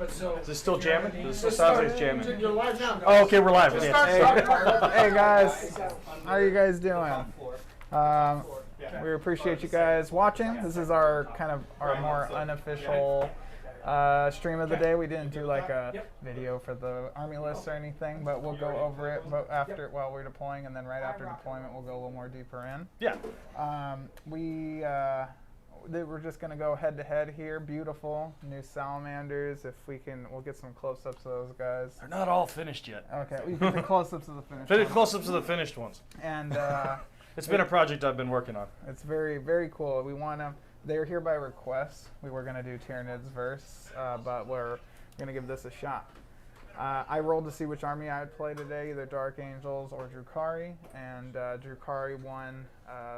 Is it still jamming? It still sounds like it's jamming. You're live now. Oh, okay, we're live. Just Yeah. start. Hey guys, how are you guys doing? We appreciate you guys watching. This is our our more unofficial stream of the day. We didn't do like a video for the army list or anything, but we'll go over it while we're deploying, and then right after deployment we'll go a little more deeper in. Yeah. We're just gonna go head to head here. Beautiful new Salamanders. If we can, we'll get some close-ups of those guys. They're not all finished yet. Okay, we get the close-ups of the finished. Close-ups of the finished ones. And it's been a project I've been working on. it's very, very cool. We want to. They're here by request. We were gonna do Tyrannid's verse, but we're gonna give this a shot. I rolled to see which army I would play today, either Dark Angels or Drukhari, and Drukhari won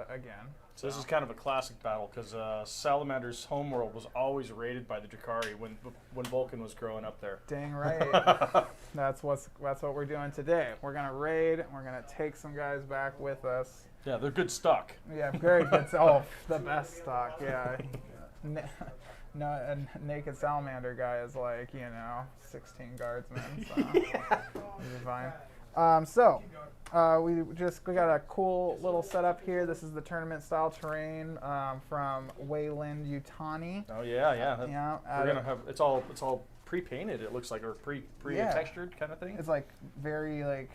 again. So this is kind of a classic battle because Salamander's homeworld was always raided by the Drukhari when Vulcan was growing up there. Dang right. That's what we're doing today. We're gonna raid. And we're gonna take some guys back with us. Yeah, they're good stock. Yeah, very good. Oh, the best stock. Yeah. No, a naked Salamander guy is like 16 guardsmen. So it'll be fine. We got a cool little setup here. This is the tournament style terrain from Wayland Yutani. Oh yeah. Yeah. We're gonna have it's all pre-painted. It looks like, or pre-textured kind of thing. It's like very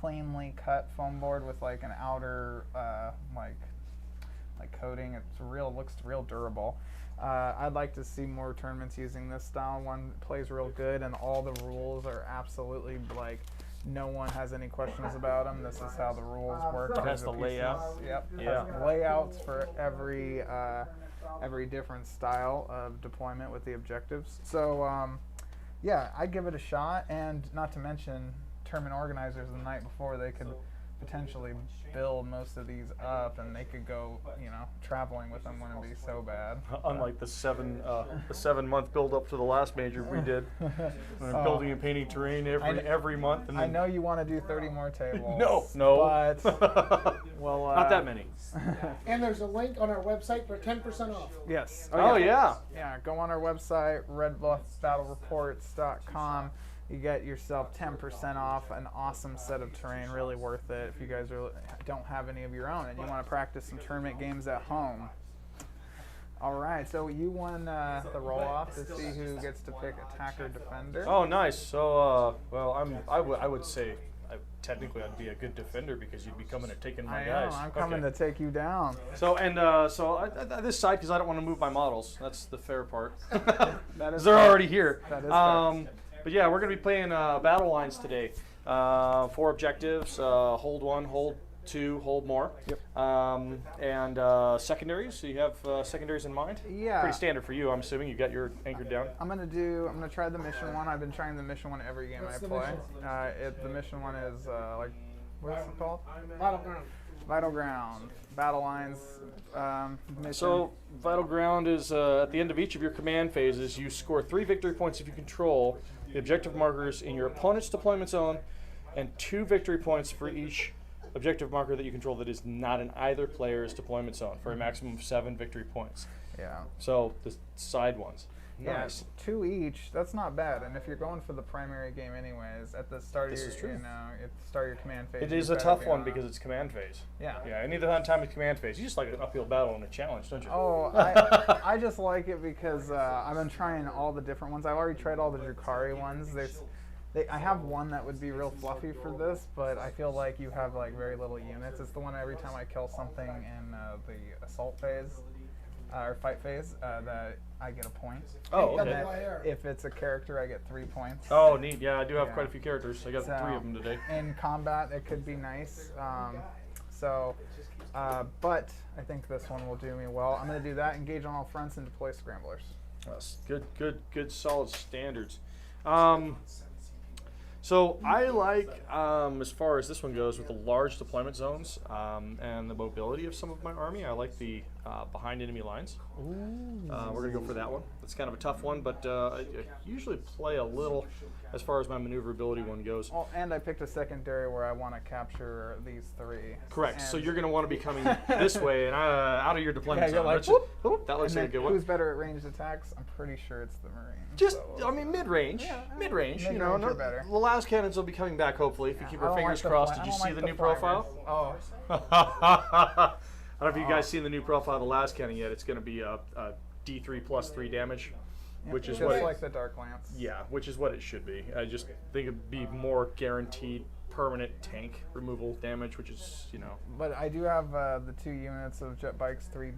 cleanly cut foam board with like an outer like coating. Looks real durable. I'd like to see more tournaments using this style. One plays real good, and all the rules are absolutely no one has any questions about them. This is how the rules work. It has the layout. Yep. Yeah. Layouts for every different style of deployment with the objectives. So yeah, I'd give it a shot, and not to mention tournament organizers the night before, they could potentially build most of these up, and they could go, traveling with them wouldn't be so bad. Unlike the 7-month build up to the last major we did, we're building and painting terrain every month. And I know you want to do 30 more tables. No. But well, not that many. And there's a link on our website for 10% off. Yes. Oh yeah. Yeah. Go on our website, redbluffbattlereports.com. You get yourself 10% off an awesome set of terrain, really worth it if you guys don't have any of your own and you want to practice some tournament games at home. All right, so you won the roll-off to see who gets to pick attacker defender. Oh, nice. So, I would say technically I'd be a good defender because you'd be coming and taking my guys. I'm coming to take you down. So this side, because I don't want to move my models. That's the fair part. That is they're already here. That is fair. But yeah, we're going to be playing battle lines today. 4 objectives: hold 1, hold 2, hold more. Yep. And secondaries. So you have secondaries in mind? Yeah. Pretty standard for you, I'm assuming. You got your anchored down. I'm gonna try the mission one. I've been trying the mission one every game I play. The mission one is what's it called? Vital Ground. Battle lines. Mission. So Vital Ground is at the end of each of your command phases, you score 3 victory points if you control the objective markers in your opponent's deployment zone, and 2 victory points for each objective marker that you control that is not in either player's deployment zone, for a maximum of 7 victory points. Yeah. So the side ones. Nice. Yeah, 2 each. That's not bad. And if you're going for the primary game anyways, at the start of your, at the start of your command phase. It is a tough one because it's command phase. Yeah. Yeah. Any time it's command phase, you just like an uphill battle and a challenge, don't you? Oh, I just like it because I've been trying all the different ones. I've already tried all the Drukhari ones. I have one that would be real fluffy for this, but I feel like you have very little units. It's the one every time I kill something in the assault phase. Or fight phase, that I get a point. Oh, okay. And if it's a character, I get 3 points. Oh, neat. Yeah, I do have quite a few characters. I got 3 of them today. In combat, it could be nice. But I think this one will do me well. I'm going to do that, engage on all fronts, and deploy scramblers. That's good, solid standards. So I like, as far as this one goes, with the large deployment zones and the mobility of some of my army, I like the behind enemy lines. We're going to go for that one. It's kind of a tough one, but I usually play a little as far as my maneuverability one goes. Well, and I picked a secondary where I want to capture these 3. Correct. And So you're going to want to be coming this way and out of your deployment Yeah, you're zone. like, That's whoop. that looks and like a then good one. who's better at ranged attacks? I'm pretty sure it's the Marine. Just, so- I mean, mid-range. Yeah, mid-range. You know, mid-range are better. the last cannons will be coming back hopefully if you keep I our don't fingers like the crossed. fly- Did I you don't see like the new flamers. profile? Oh, I don't know if you guys seen the new profile of the last cannon yet. It's going to be a D3 plus 3 damage, which is just what. like the Dark Lance. Yeah, which is what it should be. I just think it'd be more guaranteed permanent tank removal damage, which is, you know. But I do have the 2 units of jet bikes, 3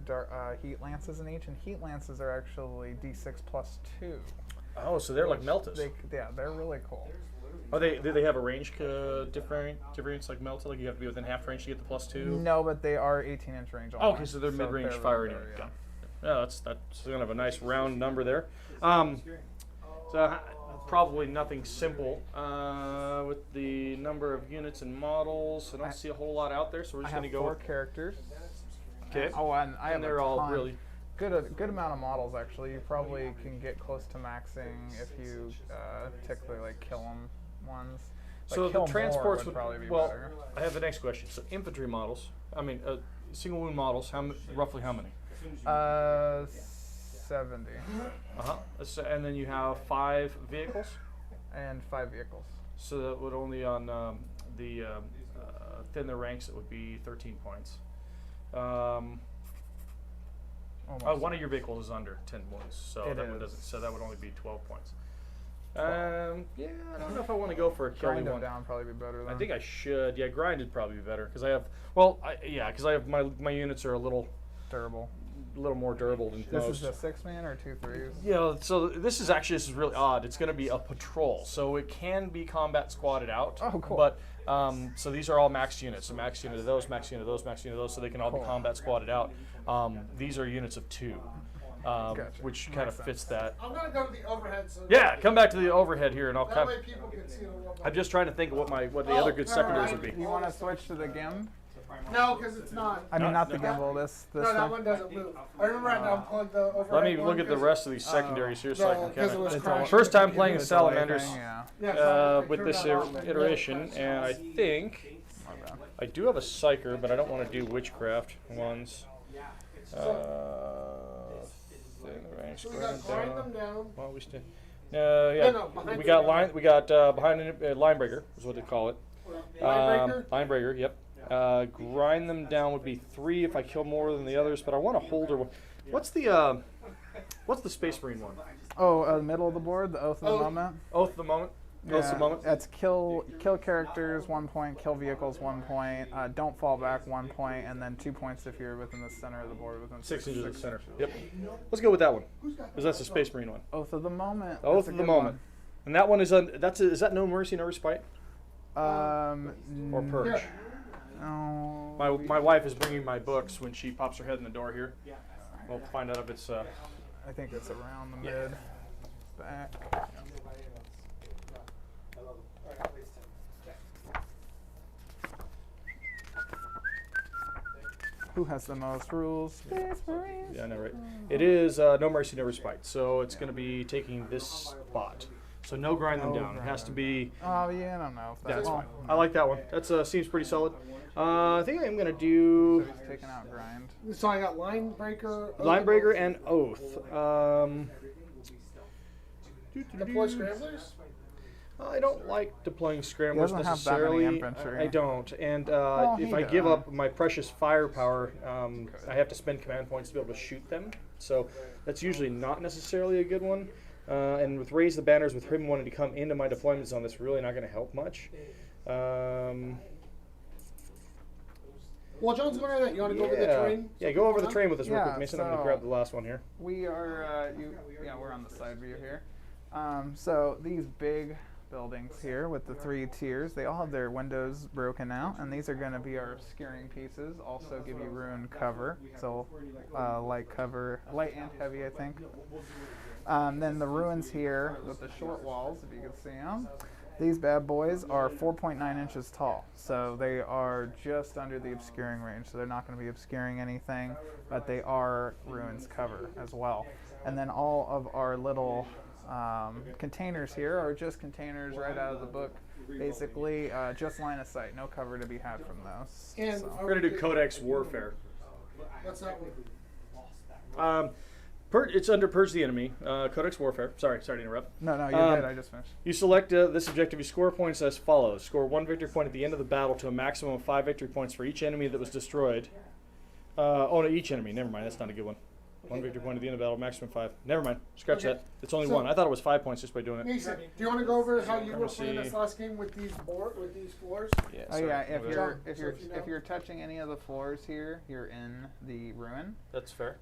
heat lances in each, and heat lances are actually D6 plus 2. Oh, so they're like Meltas. They're really cool. Do they have a range difference like Melta? Like you have to be within half range to get the plus 2? No, but they are 18-inch range. Oh, okay, so they're mid-range they're fire really anyway. better, Yeah, that's kind of a nice round number there. So probably nothing simple with the number of units and models. I don't see a whole lot out there, so we're I just have going to go 4 with. characters. Okay. Oh, and I have And they're a all ton. really. Good amount of models actually. You probably can get close to maxing if you typically like kill them ones. Like, So kill the transports would probably be well, better. I have the next question. So infantry models. I mean, single wound models. Roughly how many? 70 And then you have 5 vehicles. and 5 vehicles. So that would only on the thin the ranks it would be 13 points. Almost. One of your vehicles is under 10 points, so It that one is. doesn't. So that would only be 12 points. Yeah, I don't know if I want to go for a killy Grind them one. down probably be better. I Then. think I should. Yeah, grind would probably be better because I have. Because I have my units are a little durable. more durable than This most. is a 6-man or 2 3s. Yeah, so this is really odd. It's going to be a patrol, so it can be combat squatted out. Oh, cool. But so these are all maxed units. So max unit of those, max unit of those, max unit of those, so they can all be Cool. combat squatted out. These are units of 2, Gotcha. which kind of Makes fits sense. that. I'm gonna go to the overhead. So Yeah, come back to the overhead here, and I'll that come. way people can see it a little bit. I'm just trying to think of what the other good secondaries would be. You want to switch to the GIMB? No, because it's not. I mean, No, not the no. gimbal. This No, that one. one doesn't move. I remember right now unplug the overhead. Let me one look at the 'cause- rest of these secondaries here so I can because it was kind crashing. of. First time playing the It's a delay Salamanders thing, yeah. Yeah, so I with turned this that off, like, iteration, and I think My bad. I do have a Psyker, but I don't want to do witchcraft ones. Thin range, So we got grind grind them down. Well, we still. Yeah. No, behind we the got line. line. We got behind line breaker is what they call it. Line breaker? Line breaker. Yep. Grind them down would be 3 if I kill more than the others, but I want to hold her. What's the Space Marine one? Oh, middle of the board, the Oath of the Oh. Moment. Oath of the Moment. Oath of the Moment. That's kill characters 1 point, kill vehicles 1 point, don't fall back 1 point, and then 2 points if you're within the center of the board within 6 inches of the center. Yep. Let's go with that one, because that's the Space Marine one. Oath of the Moment. Oath That's a of the good Moment. And that one is is that No Mercy, No Respite, one. or Purge? Yeah. No. My wife is bringing my books when she pops her head in the door here. We'll find out if it's. I think it's around the mid. Back. Who has the most rules? Space Marines. Yeah, I know, right? It is No Mercy, No Respite. So it's going to be taking this spot. So no grind them No down. It has to be. Oh yeah, I don't know if That's well, fine. I like that one. That seems pretty solid. I think I'm going to do So he's taking out grind. So I got line breaker. Line Breaker and Oath. Deploy scramblers. I don't like deploying scramblers doesn't have that many necessarily. infantry. I don't. And Well, if he I give does. up my precious firepower, I have to spend command points to be able to shoot them. So that's usually not necessarily a good one. And with Raise the Banners, with him wanting to come into my deployment zone, that's really not going to help much. Well, John's going over that. You want to go over the terrain? Yeah, go over the terrain with us real Yeah, quick, Mason. I'm going to so- grab the last one here. We are, we're on the side view here. So these big buildings here with the 3 tiers, they all have their windows broken out, and these are going to be our skirting pieces. Also give you ruined cover, so light cover, light and heavy, I think. Then the ruins here with the short walls, if you can see them. These bad boys are 4.9 inches tall, so they are just under the obscuring range, so they're not going to be obscuring anything, but they are ruins cover as well. And then all of our little containers here are just containers right out of the book. Basically, just line of sight, no cover to be had from those. And So. We're gonna do Codex Warfare. What's that one? It's under Purge the Enemy, Codex Warfare. Sorry to interrupt. No, you're good. I just finished. You select this objective. You score points as follows. Score 1 victory point at the end of the battle to a maximum of 5 victory points for each enemy that was destroyed. No, each enemy. Never mind. That's not a good one. 1 victory point at the end of the battle, maximum 5. Never mind. Scratch that. It's only 1. I thought it was 5 points just by doing it. Mason, do you want to go over how you were playing see. this last game with these floors? Yeah, Oh sorry. yeah, if Whatever. you're touching any of the floors here, you're in the ruin. That's fair.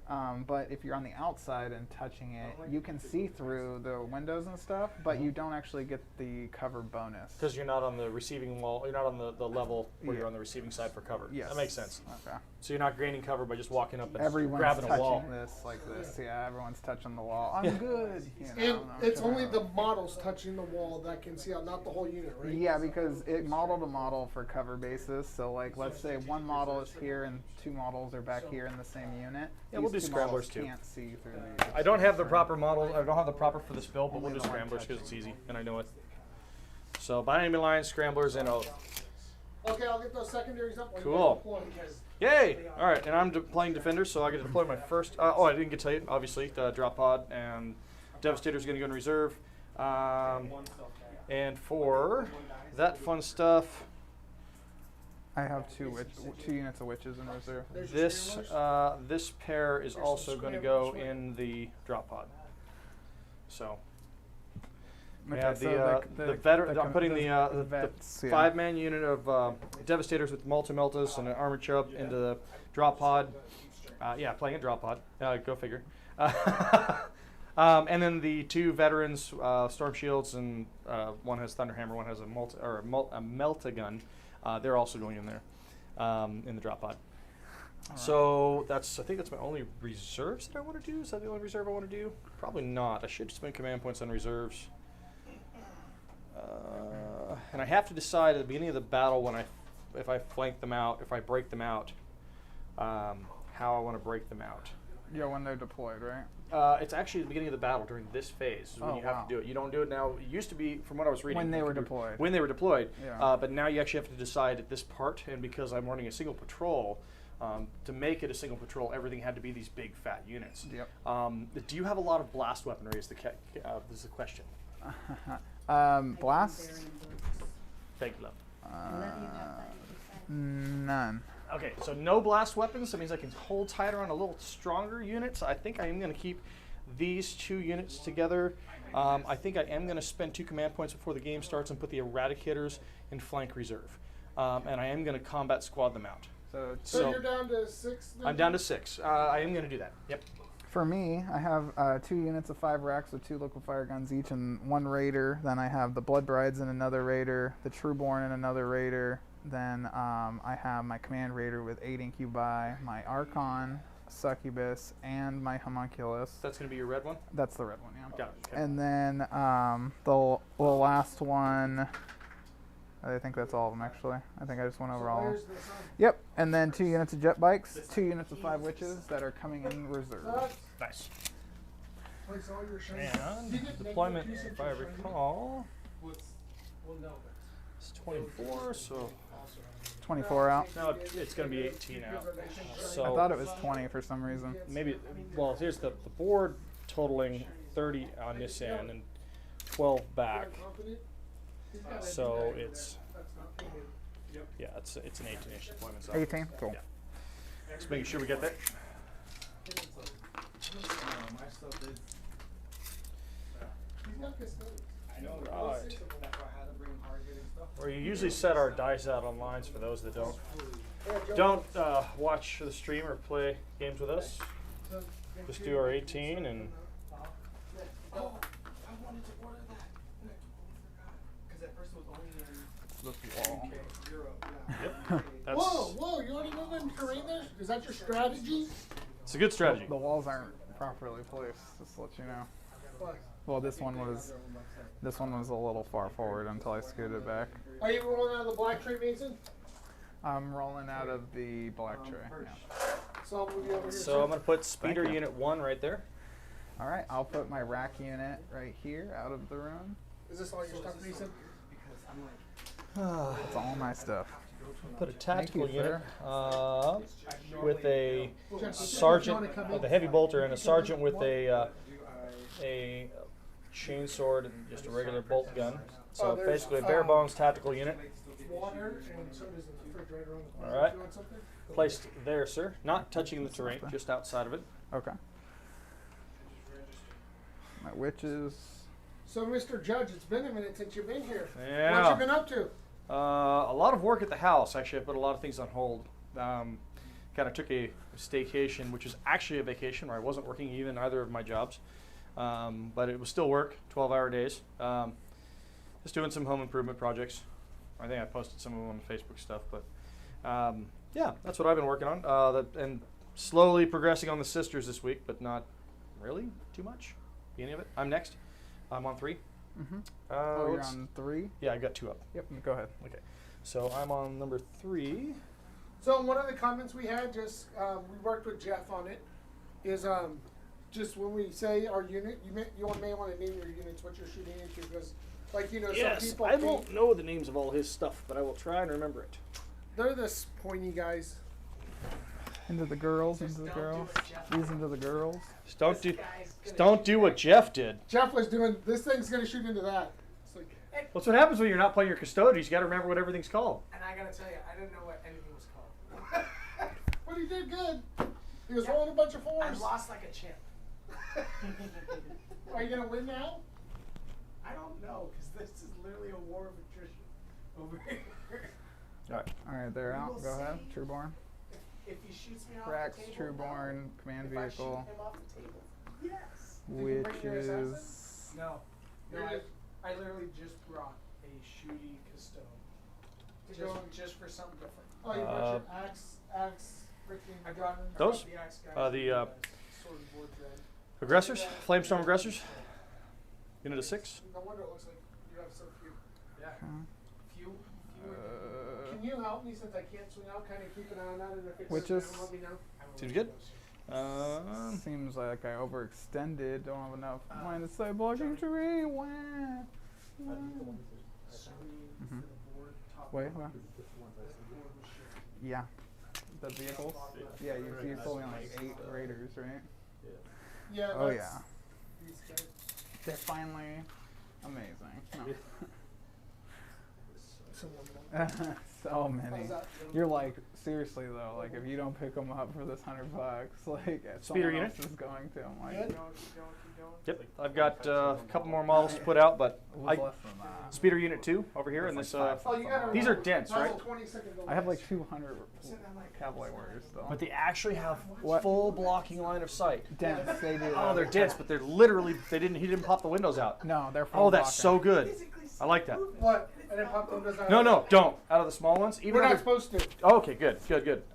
But if you're on the outside and touching it, you can see through the windows and stuff, but you don't actually get the cover bonus. Because you're not on the receiving wall. You're not on the level where Yeah. you're on the receiving side for cover. Yes. That makes sense. Okay. So you're not gaining cover by just walking up and Everyone's grabbing a touching wall. this like this. Yeah, everyone's touching the wall. I'm Yeah. good. You know, And I'm it's trying only to- the models touching the wall that can see out, not the whole unit, right? Yeah, because it model to model for cover basis. So like, let's say one model is here and 2 models are back here in the same unit. Yeah, we'll These do 2 models scramblers, too. Can't see through the. I don't have the proper model. I don't have the proper for this build, but we'll Only do the one scramblers because it's touching. easy and I know it. So by enemy lines, scramblers, and Okay, I'll get those secondaries up. When you Cool. deploy. yay! All right, and I'm playing defender, so I get to deploy my first. I didn't get to tell you. Obviously, drop pod and Devastator's going to go in reserve. And for that fun stuff, I have 2 units of witches in reserve. There's your this scramblers. this pair is also going to go in the drop pod. So. We have the veteran. I'm putting the vets, yeah. 5-man unit of Devastators with Multi-Meltas and an Armored Chub into the drop pod. Playing a drop pod. Go figure. And then the 2 veterans, Storm Shields, and one has Thunderhammer, one has a Melta-Gun. They're also going in there in the drop pod. All So I think that's my only reserves that I want to do. Is that the only reserve I want to do? Probably not. I should spend command points on reserves. And I have to decide at the beginning of the battle if I flank them out, if I break them out, how I want to break them out. Yeah, when they're deployed, right? It's actually the beginning of the battle during this phase is when Oh, you have wow. to do it. You don't do it now. It used to be, from what I was reading, When they you were could do- deployed. When they were deployed. Yeah. But now you actually have to decide at this part, and because I'm running a single patrol, to make it a single patrol, everything had to be these big fat units. Yep. Do you have a lot of blast weaponry? Is the question. Blast? Thank you, love. None. Okay, so no blast weapons. That means I can hold tighter on a little stronger units. I think I am going to keep these 2 units together. I think I am going to spend 2 command points before the game starts and put the Eradicators in flank reserve. And I am going to combat squad them out. So So you're down to 6? Then? I'm down to 6. I am going to do that. Yep. for me, I have 2 units of 5 racks with 2 liquid fire guns each and 1 raider. Then I have the Blood Brides in another raider, the Trueborn in another raider. Then I have my command raider with 8 incubi, my Archon, Succubus, and my Homunculus. That's going to be your red one? That's the red one, yeah. Got it. Okay. And then the last one, I think that's all of them actually. I think I just went over all. Where's the sun? Yep, and then 2 units of jet bikes, 2 units of 5 witches that are coming in reserve. Nice. Place all your shiny. And You get deployment, negative if I usage, right? recall, We'll know that. it's 24, so 24 out. no, it's going to be 18 out. So I thought it was 20 for some reason. maybe, well, here's the board totaling 30 on this end and 12 back. So it's, yeah, it's an 18-inch deployment. So 18? Cool. Yeah. Just making sure we get that. Right. Or you usually set our dice out on lines for those that don't watch the stream or play games with us. Just do our 18 and that's Whoa, you already moving terrain there? Is that your strategy? it's a good strategy. The walls aren't properly placed, just to let you know. What? Well, this one was a little far forward until I scooted back. Are you rolling out of the black tray, Mason? I'm rolling out of the black tray. Yeah. So I'll move you over here. So I'm going to put Thank Speeder you. Unit 1 right there. All right, I'll put my rack unit right here out of the room. Is this all your stuff, Mason? That's all my stuff. Put a tactical you, unit sir. with a Jeff, sergeant you wanna come with in? a heavy bolter and a sergeant with a chainsword and just a regular bolt gun. So there's, basically a bare bones tactical unit. Water and so does the refrigerator on the All right. You want something? Placed there, sir. Not touching the terrain, just outside of it. Okay. My witches. So, Mr. Judge, it's been a minute since you've been here. Yeah. What you been up to? A lot of work at the house. Actually, I put a lot of things on hold. Kind of took a staycation, which was actually a vacation where I wasn't working even either of my jobs. But it was still work, 12-hour days. Just doing some home improvement projects. I think I posted some of them on the Facebook stuff. But yeah, that's what I've been working on. And slowly progressing on the sisters this week, but not really too much. Any of it. I'm next. I'm on 3. Mm-hmm. Oh, you're let's- on 3? Yeah, I got 2 up. Yep, go ahead. Okay. So I'm on number 3. So, one of the comments we had, just we worked with Jeff on it, is just when we say our unit, you may want to name your units what you're shooting into, because, like, you know, some people I won't know the names of all his stuff, but I will try and remember it. they're the pointy guys. Into the girls, into the girls. These into the girls. Just don't do what Jeff did. Jeff was doing this thing's gonna shoot into that. It's like, That's what happens when you're not playing your custodians. You got to remember what everything's called. And I gotta tell you, I didn't know what anything was called. but he did good. He was rolling a bunch of I 4s. lost like a champ. Are you gonna win now? I don't know, because this is literally a war of attrition over here. All right. All right, they're We out. will Go ahead. see. Trueborn. If he shoots me off Rex, the table, Trueborn, command if I shoot vehicle, him off the table, yes. Did you bring your assassin? witches. No, You're just- I literally just brought a shooty custode. Just for something different. Oh, you brought your axe, freaking I brought Those? the axe guy. The sword and board thread. aggressors, flamestorm aggressors. Unit of 6. No wonder it looks like you have so few. Yeah. Okay. Few. Can you help me since I can't swing out? Kind of keep an eye on that, and if it's Witches? let me know. Seems good. Seems like I overextended. Don't have enough line of sight blocking terrain. Wah. Wah. Mhm. Wait, what? Yeah. The vehicles? Yeah, you sold me like 8 raiders, right? Yeah. Oh, that's yeah. these guys. They're finally amazing. No. So So many. How's that? You're like, seriously though, like if you don't pick them up for this $100, like Speeder someone unit? else is going to. I'm like, Good. Keep going. Yep. I've got a couple more models to put out, but it was I less than that. Speeder Unit 2 over here, and It's this. like Oh, you gotta These are dense, muzzle right? 20-second I have delays. like 200 cavalry warriors still. But they actually have What? full blocking line of sight. Dense, they do. Oh, they're dense, but they're literally. He didn't pop the windows out. No, they're full Oh, that's blocking. so good. I like that. What? And then pop them does that. No, don't. Out of the small ones, even We're though not they're- supposed to. Oh, okay, good.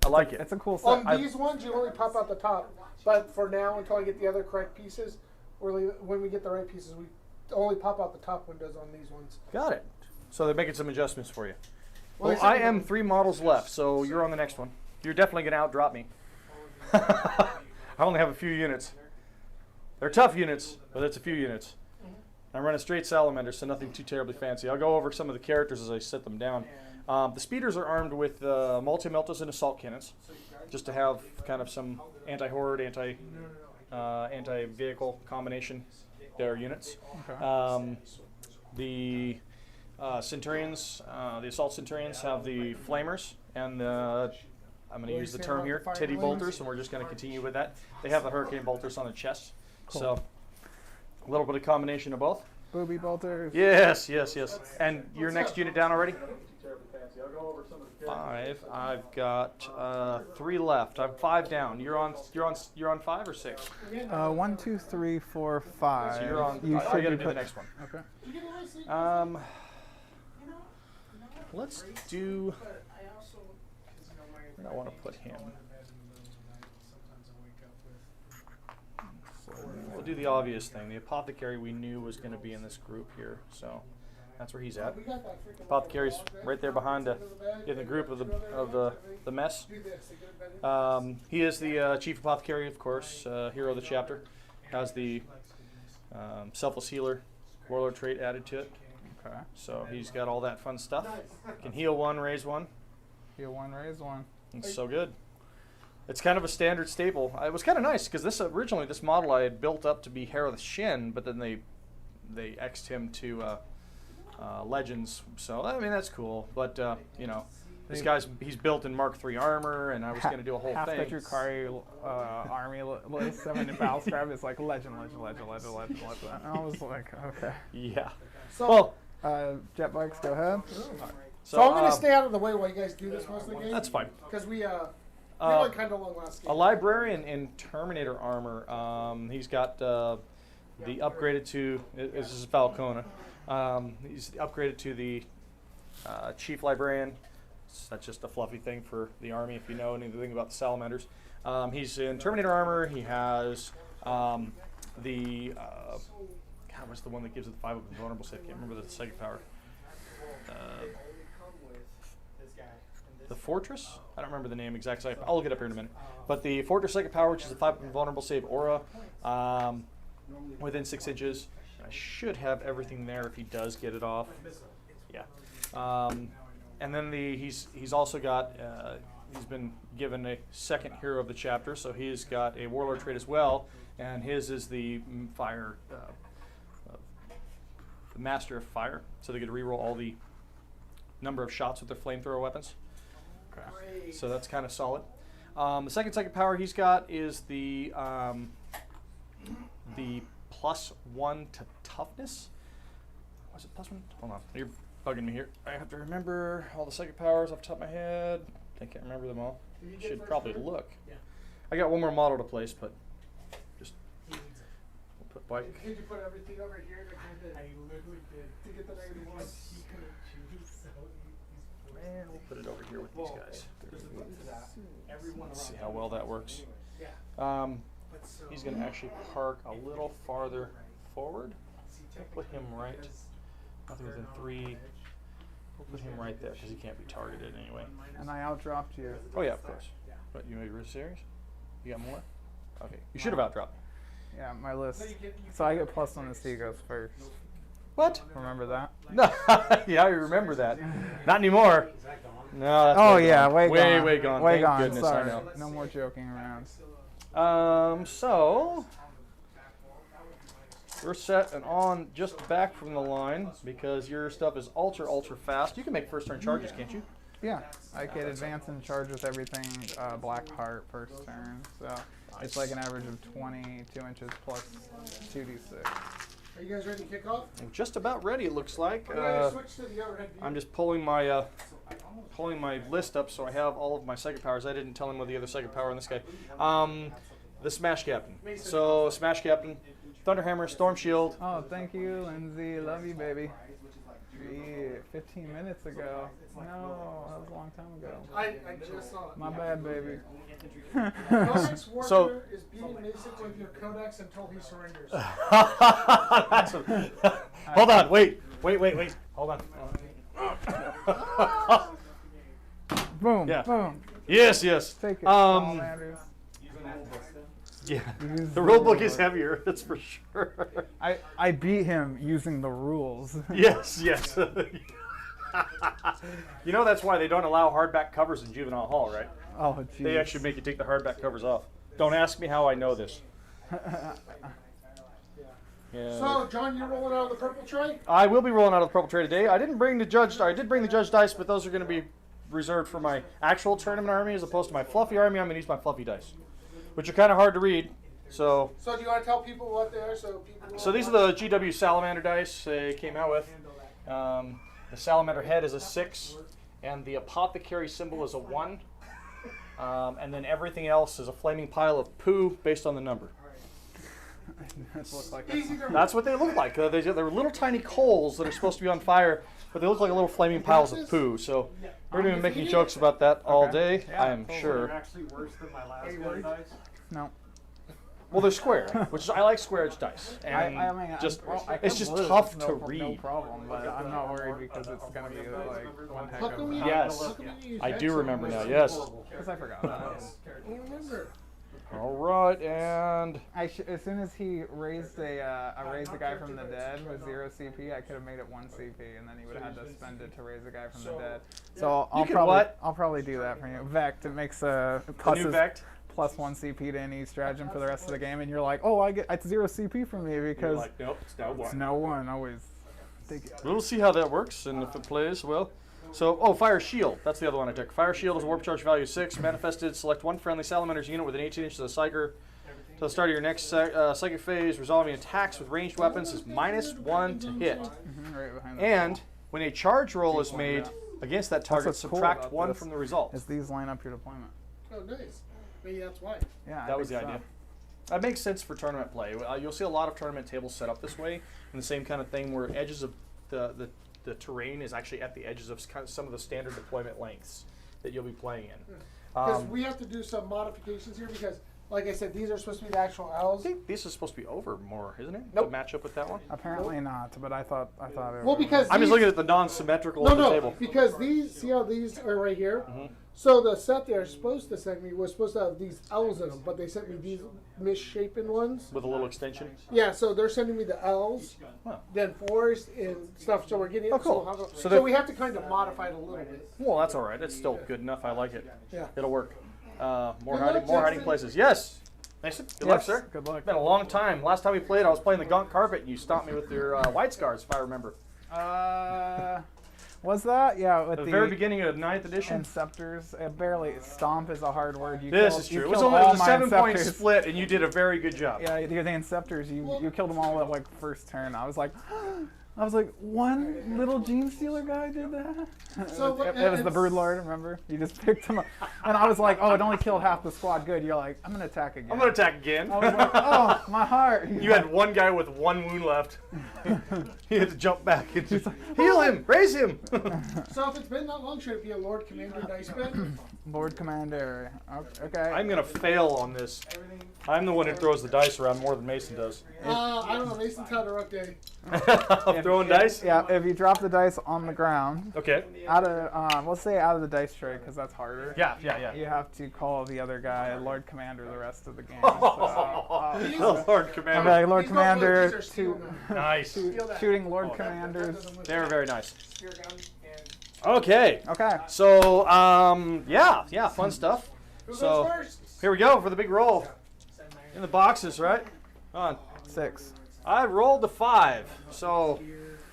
I like it. It's a cool set. On I- these ones, you only pop out the top. But for now, until I get the other correct pieces, when we get the right pieces, we only pop out the top windows on these ones. Got it. So they're making some adjustments for you. Well, Well, they said I they am would- 3 models left, so you're on the next one. You're definitely going to outdrop me. I only have a few units. They're tough units, but it's a few units. I'm running straight Salamanders, so nothing too terribly fancy. I'll go over some of the characters as I set them down. The speeders are armed with multi-meltas and assault cannons, just to have kind of some anti-horde, anti-vehicle combination. Their units. Okay. The Centurions, the assault Centurions have the flamers, and the, I'm going to use the term here, titty bolters, and we're just going to continue with that. They have the hurricane bolters on their chest, so a little bit of combination of both. Booby bolters. Yes. And your next unit down already? 5. I've got 3 left. I'm 5 down. You're on 5 or 6? 1, 2, 3, 4, 5. So you're on. You I should got to be do the put- next one. Okay. Let's do. But I also, because Where do I want to put him? we'll do the obvious thing. The Apothecary we knew was going to be in this group here, so that's where he's at. We got that freaking Apothecary's log there. right there behind in the group of the mess. Do this. They get it better. He is the chief apothecary, of course, hero of the chapter. Has the selfless healer warlord trait added to it, Okay. so he's got all that fun stuff. Can heal one, raise one. Heal one, raise one. It's so good. It's kind of a standard staple. It was kind of nice because this model I had built up to be Hair of the Shin, but then they X'd him to Legends. So I mean that's cool. But you know, this he's built in Mark III armor, and I was going to do a whole half thing. the Drukhari army list 7 in battle scribe is like legend. And I was like, okay. Yeah. So, Well, Jet bikes, go ahead. so I'm gonna stay out of the way while you guys do this most of the game. That's fine. Because we went kind of long last game. A librarian in Terminator armor. He's got the upgraded to. This is Falcona. He's upgraded to the chief librarian. That's just a fluffy thing for the army if you know anything about the Salamanders. He's in Terminator armor. He has God, what's the one that gives it the 5 invulnerable save? I can't remember the psychic power. The Fortress? I don't remember the name exactly. I'll look it up here in a minute. But the Fortress Psychic Power, which is a 5 invulnerable save aura, within 6 inches. I should have everything there if he does get it off. Yeah. And then he's also got he's been given a second hero of the chapter, so he's got a warlord trait as well, and his is the fire, the master of fire. So they get to reroll all the number of shots with their flamethrower weapons. Great. So that's kind of solid. The second power he's got is the +1 to toughness. Was it +1? Hold on, you're bugging me here. I have to remember all the second powers off the top of my head. I can't remember them all. Should probably look. Yeah. I got one more model to place, but just He needs it. we'll put bike. Did you put everything over here to kind I literally did. to get the negative one? He couldn't choose, so he's And we'll put it over here with these guys. There's a button to that. Everyone Let's see around how him well is that doing works. it anyway. Yeah. But so He's going to actually park a little farther forward. See, Put him technically, right. because Nothing they're within not on 3. edge, We'll put him right there because he can't be targeted anyway. And I outdropped you. Oh yeah, of course. Yeah. But you made a serious? You got more? Okay. You should have outdropped. Yeah, my list. So you get- you So I can- get +1 to see goes first. What? Remember that? No. Yeah, I remember that. Not anymore. No. That's Oh way yeah, gone. way gone. Way gone. Way Thank gone. goodness. Sorry. I know. No more joking around. So we're set and on just back from the line because your stuff is ultra fast. You can make first turn charges, can't you? Yeah, I can advance and charge with everything black heart first turn. So it's like an average of 22 inches plus 2d6. Are you guys ready to kick off? I'm just about ready. It looks like. We're gonna switch to the overhead view. I'm just pulling my list up so I have all of my psychic powers. I didn't tell him what the other psychic power in this guy. The Smash Captain. So Smash Captain, Thunderhammer, Storm Shield. Oh, thank you, Lindsay. Love you, baby. Gee, 15 minutes ago. No, that was a long time ago. I just saw it. My bad, baby. Codex Warfare So- is beating Mason with your codex until he surrenders. That's hold on, wait. Hold on. Boom, Yeah. boom. Yes. Take it, Salamanders. Yeah. Use The rule book rules. is heavier, that's for sure. I beat him using the rules. Yes. You know that's why they don't allow hardback covers in Juvenile Hall, right? Oh, jeez. They actually make you take the hardback covers off. Don't ask me how I know this. Yeah. So, John, you're rolling out of the purple tray? I will be rolling out of the purple tray today. I did bring the judge dice, but those are going to be reserved for my actual tournament army as opposed to my fluffy army. I'm going to use my fluffy dice, which are kind of hard to read. So So, do you want to tell people what they are so people So these are the GW Salamander dice they came out with. The Salamander head is a 6, and the Apothecary symbol is a 1. And then everything else is a flaming pile of poo based on the number. Easy to That's what they look like. They're little tiny coals that are supposed to be on fire, but they look like little flaming piles of poo. So we're going to be making jokes about that all day, Yeah, I am totally. sure. Actually worse than my last Are you gun worried? dice. No. Well, they're square, which is, I like square edge dice. And I mean, just I it's could just lose, tough no, to No read. problem, but I'm not worried because it's gonna be like one heck How of come we- a. Yes, how come we use I that do so remember much? now. Yes. Because I forgot that. I don't remember. All right, and As soon as he raised I raised the guy from the dead with 0 CP, I could have made it 1 CP, and then he would have had to spend it to raise the guy from the dead. So I'll can probably what? I'll probably do that for you. Vect, it makes the new Vect. plus 1 CP to any stratagem for the rest of the game, and you're like, oh, it's 0 CP for me You're because like, nope, it's now it's one. no one. Always take it. We'll see how that works and if it plays well. So, Fire Shield. That's the other one I took. Fire Shield is a warp charge value 6. Manifested, select one friendly Salamander's unit within 18 inches of the Psyker. To the start of your next psychic phase, resolving attacks with ranged weapons is -1 to hit. Right behind the And when a charge roll is made against that target, what's cool subtract about 1 this. from the result. Is these line up your deployment? Oh, nice. Maybe that's why. Yeah, That was the idea. That makes sense for tournament play. You'll see a lot of tournament tables set up this way, and the same kind of thing where edges of the terrain is actually at the edges of kind of some of the standard deployment lengths that you'll be playing in. Because we have to do some modifications here because, like I said, these are supposed to be the actual L's. I think this is supposed to be over more, isn't it? Nope. To match up with that one. Apparently not, but I thought it Well, because I'm just these- looking at the non-symmetrical of the table. because these, see how these are right here? Mhm. So the set they're supposed to send me was supposed to have these L's in them, but they sent me these misshapen ones. With a little extension. Yeah, so they're sending me the L's, Huh. then 4s and stuff, so we're getting Oh, cool. So, So we have to kind of modify it a little bit. Well, that's all right. It's still good enough. I like it. Yeah. It'll work. More Good hiding, luck, more hiding Justin. places. Yes. Mason, good luck, Yes, sir. good luck. It's been a long time. Last time we played, I was playing the Gaunt Carpet, and you stomped me with your white scars, if I remember. Was that? Yeah, with At the the very beginning of 9th edition. Inceptors. Barely. Stomp is a hard word. You This killed, is you true. It was, killed only, it all was a my 7-point Inceptors. split, and you did a very good job. Yeah, the Inceptors. You killed them all at like first turn. I was like, one little Gene Stealer guy did that. So it was the Broodlord. Remember? You just picked him up, and I was like, oh, it only killed half the squad. Good. You're like, I'm gonna attack again. I'm going to attack again. I was like, oh, my heart. You had one guy with 1 wound left. He had to jump back and just heal him, raise him. So if it's been that long, should it be a Lord Commander dice bet? Lord Commander. Okay. I'm going to fail on this. I'm the one who throws the dice around more than Mason does. I don't know. Mason's had a rough day. I'm throwing dice? Yeah, if you drop the dice on the ground, Okay. out of let's say out of the dice tray because that's harder. Yeah. You have to call the other guy Lord Commander the rest of the game. Oh, Lord I'm Commander. like Lord These don't look, Commander these are steel now. Nice. shooting Lord Commanders. They were very nice. Spear gun and Okay. Okay. So, yeah, fun stuff. Who So, goes first? here we go for the big roll. In the boxes, right? On. 6. I rolled a 5. So,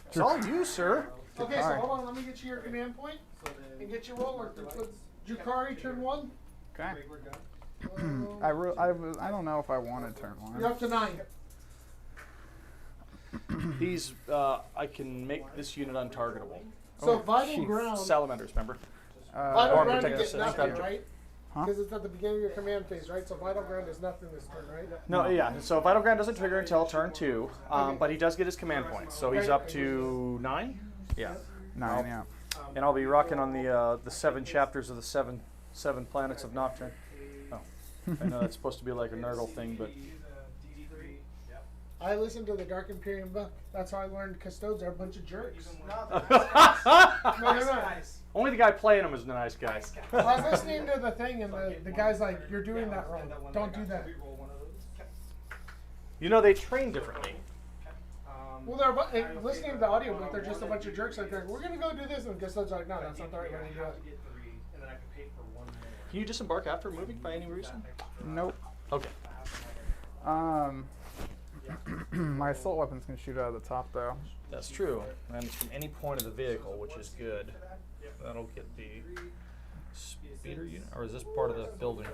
it's all you, sir. Okay, so Drukhari. hold on. Let me get you your command point and get you rolling. Drukhari, turn 1. Okay. I don't know if I wanted turn You're 1. up to 9. These, I can make this unit untargetable. So vital jeez. ground. Salamanders, remember? Vital Or ground, you protect get us, nothing, protect- right? Huh? Because it's at the beginning of your command phase, right? So vital ground is nothing this turn, right? No, yeah. So Vital Ground doesn't trigger until turn 2, but he does get his command points. So he's up to 9? Yeah. 9, yeah. And I'll be rocking on the 7 chapters of the seven planets of Nocturne. Oh, I know that's supposed to be like a Nurgle thing, but I listened to the Dark Imperium book. That's how I learned custodes are a bunch of jerks. No. only the guy playing them is the nice guy. I was listening to the thing, and the guy's like, "You're doing that wrong. Don't do that." You know, they train differently. Well, they're listening to the audiobook. They're just a bunch of jerks. Like, we're gonna go do this, and custodes are like, "No, that's not the right way to do it." Can you disembark after moving by any reason? Nope. Okay. My assault weapons can shoot out of the top though. That's true. And it's from any point of the vehicle, which is good. That'll get the speeder unit, or is this part of the building?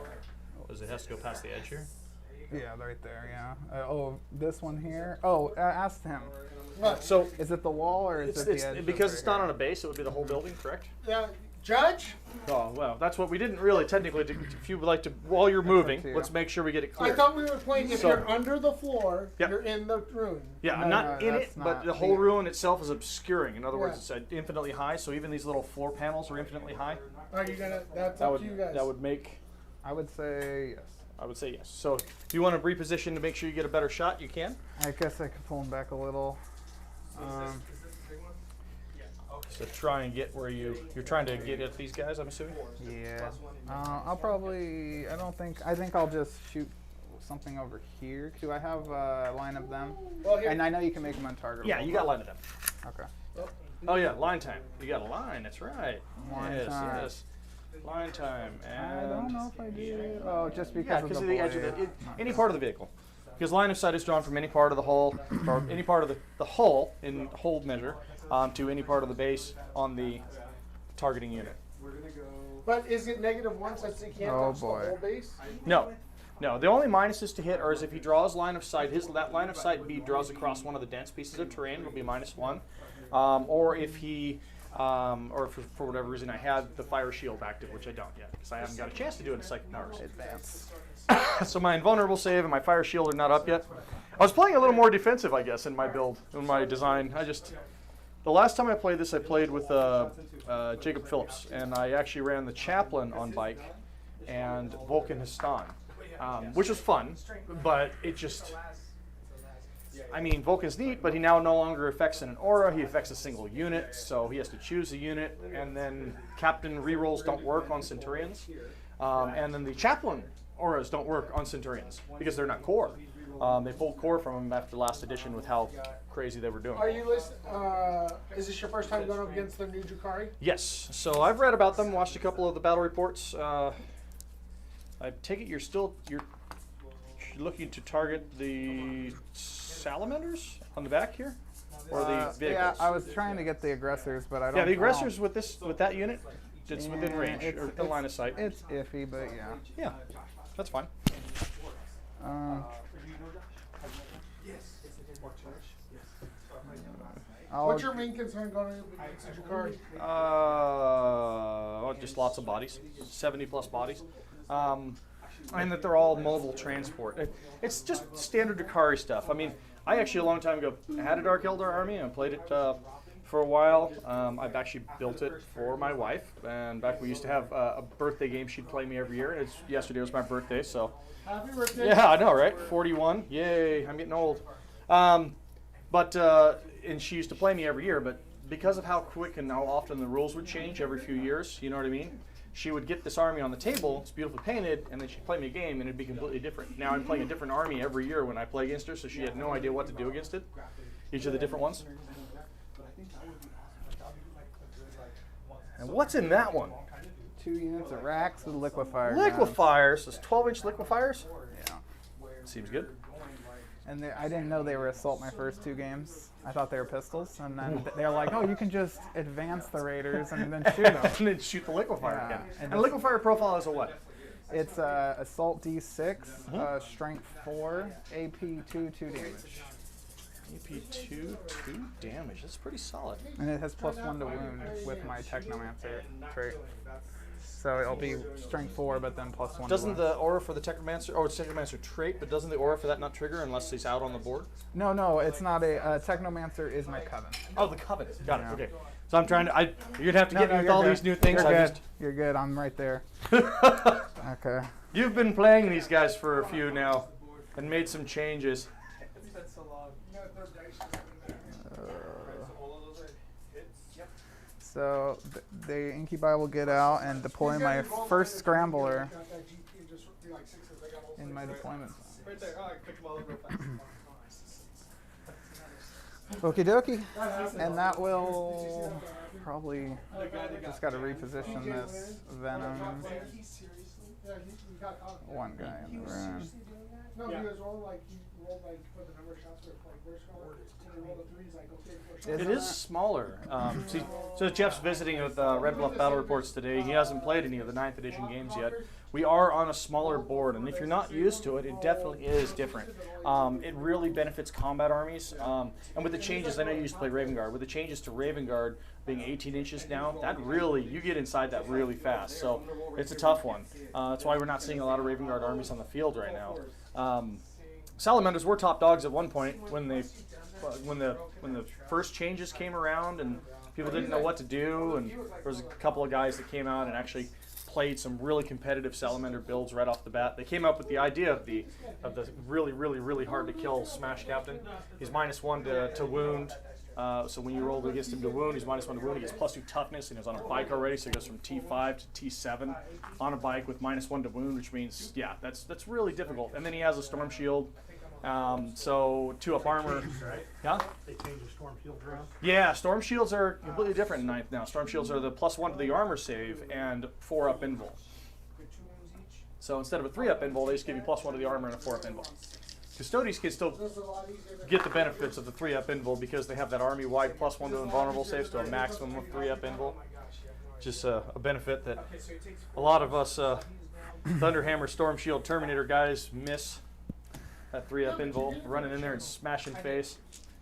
Does it have to go past the edge here? Yeah, right there. Yeah. This one here. Oh, I asked him. So Is it the wall or is it's, it the edge? because of it's right not here? on a base, it would be the whole building, correct? Yeah, Judge. Oh well, that's what we didn't really technically. If you would like to, while you're moving, to you. let's make sure we get it I clear. thought we were playing. If So- you're under the floor, Yep. you're in the room. Yeah, No, not no, in that's it, but not the whole the- ruin itself is obscuring. In other words, Yeah. it's infinitely high. So even these little floor panels are infinitely high. Are you gonna? That's That up would to you guys. that would make. I would say yes. I would say yes. So if you want to reposition to make sure you get a better shot, you can. I guess I could pull him back a little. So try and get where you're trying to get at these guys, I'm assuming? Yeah. I'll probably, I think I'll just shoot something over here. Do I have a line of them? Well, here. And I know you can make them untargetable. Yeah, you got line of them. Okay. Oh yeah, line time. You got a line, that's right. Line yes, time. yes. Line time. And I don't know if I did. Oh, just because yeah, of because the of the edge of blade. any part of the vehicle. Because line of sight is drawn from any part of the hull, or any part of the hull in hold measure, to any part of the base on the targeting unit. But is it -1 since he can't Oh, touch boy. the whole base? No. No, the only minuses to hit are if he draws line of sight, that line of sight bead draws across one of the dense pieces of terrain, it'll be -1. Or if he, or if for whatever reason I had the fire shield active, which I don't yet, because I haven't got a chance to do it in psychic powers. Advance. So my invulnerable save and my fire shield are not up yet. I was playing a little more defensive, I guess, in my build, in my design. The last time I played this, I played with Jacob Phillips, and I actually ran the Chaplain on bike and Vulcan Histan, which was fun, but it just, I mean, Vulcan's neat, but he now no longer affects an aura, he affects a single unit, so he has to choose a unit, and then Captain rerolls don't work on Centurions, and then the Chaplain auras don't work on Centurions, because they're not core. They pulled core from them after last edition with how crazy they were doing. Are you listening? Is this your first time going up against the new Drukhari? Yes. So I've read about them, watched a couple of the battle reports. I take it you're looking to target the Salamanders on the back here, or the vehicles? Yeah, I was trying to get the aggressors, but I don't. Yeah, the aggressors with that unit, it's within Yeah, range or the line of sight. It's iffy, but yeah. Yeah, that's fine. What's your main concern going up against the Drukhari? Just lots of bodies, 70 plus bodies, and that they're all mobile transport. It's just standard Drukhari stuff. I mean, I actually a long time ago had a Dark Eldar army and played it for a while. I've actually built it for my wife, and back we used to have a birthday game. She'd play me every year. Yesterday was my birthday, so Happy birthday. yeah, I know, right? 41, yay! I'm getting old. And she used to play me every year, but because of how quick and how often the rules would change every few years, you know what I mean? She would get this army on the table, it's beautifully painted, and then she'd play me a game and it'd be completely different. Now I'm playing a different army every year when I play against her, so she had no idea what to do against it, each of the different ones. And what's in that one? 2 units of racks with liquefier. Liquefiers, those 12-inch liquefiers? Yeah. Seems good. And I didn't know they were assault my first 2 games. I thought they were pistols, and then they're like, "Oh, you can just advance the raiders and then shoot them." And then shoot the liquefier Yeah. again. And And liquefier profile is a what? It's assault D6, strength 4, AP 2 damage, AP 2 damage. That's pretty solid. and it has +1 to wound with my Technomancer trait. So it'll be strength 4, but then +1 to wound. Doesn't the aura for the Technomancer, it's Technomancer trait, but doesn't the aura for that not trigger unless he's out on the board? No, it's not a Technomancer is my coven. Oh, the Covenant. Got it. Yeah. Okay. So I'm trying to. You're gonna have to get me with you're all good. these new things. You're good. You're good. I'm right there. Okay. You've been playing these guys for a few now, and made some changes. It's been so long. So the Incubi will get out and deploy my first Scrambler Got that GP and just be like 6 I got all in my deployment. Right there. Oh, I clicked them all over real fast. Okie dokie. And that will probably just got to reposition this Venom. Yeah, he got caught. One guy in the room. No, he was rolling like, for the number of shots where like, where's Scarlet? And he rolled a 3, he's like, okay, 4 shots. It is smaller. So Jeff's visiting with Red Bluff Battle Reports today. He hasn't played any of the 9th edition games yet. We are on a smaller board, and if you're not used to it, it definitely is different. It really benefits combat armies. And with the changes, I know you used to play Raven Guard. With the changes to Raven Guard being 18 inches now, that really, you get inside that really fast. So it's a tough one. That's why we're not seeing a lot of Raven Guard armies on the field right now. Salamanders were top dogs at one point when the first changes came around and people didn't know what to do, and there was a couple of guys that came out and actually played some really competitive Salamander builds right off the bat. They came up with the idea of the really hard to kill Smash Captain. He's -1 to wound. So when you roll against him to wound, he's -1 to wound. He gets +2 toughness, and he's on a bike already, so he goes from T5 to T7 on a bike with -1 to wound, which means, yeah, that's really difficult. And then he has a Storm Shield, so 2-up armor. Yeah? They changed the Storm Shield around? Yeah, Storm Shields are completely different in 9th now. Storm Shields are the +1 to the armor save and 4-up invul. So instead of a 3-up invul, they just give you +1 to the armor and a 4-up invul. Custodies can still get the benefits of the 3-up invul because they have that army-wide +1 to invulnerable saves to a maximum of 3-up invul. Just a benefit that a lot of us Thunderhammer, Storm Shield, Terminator guys miss. That 3-up invul, running in there and smashing face.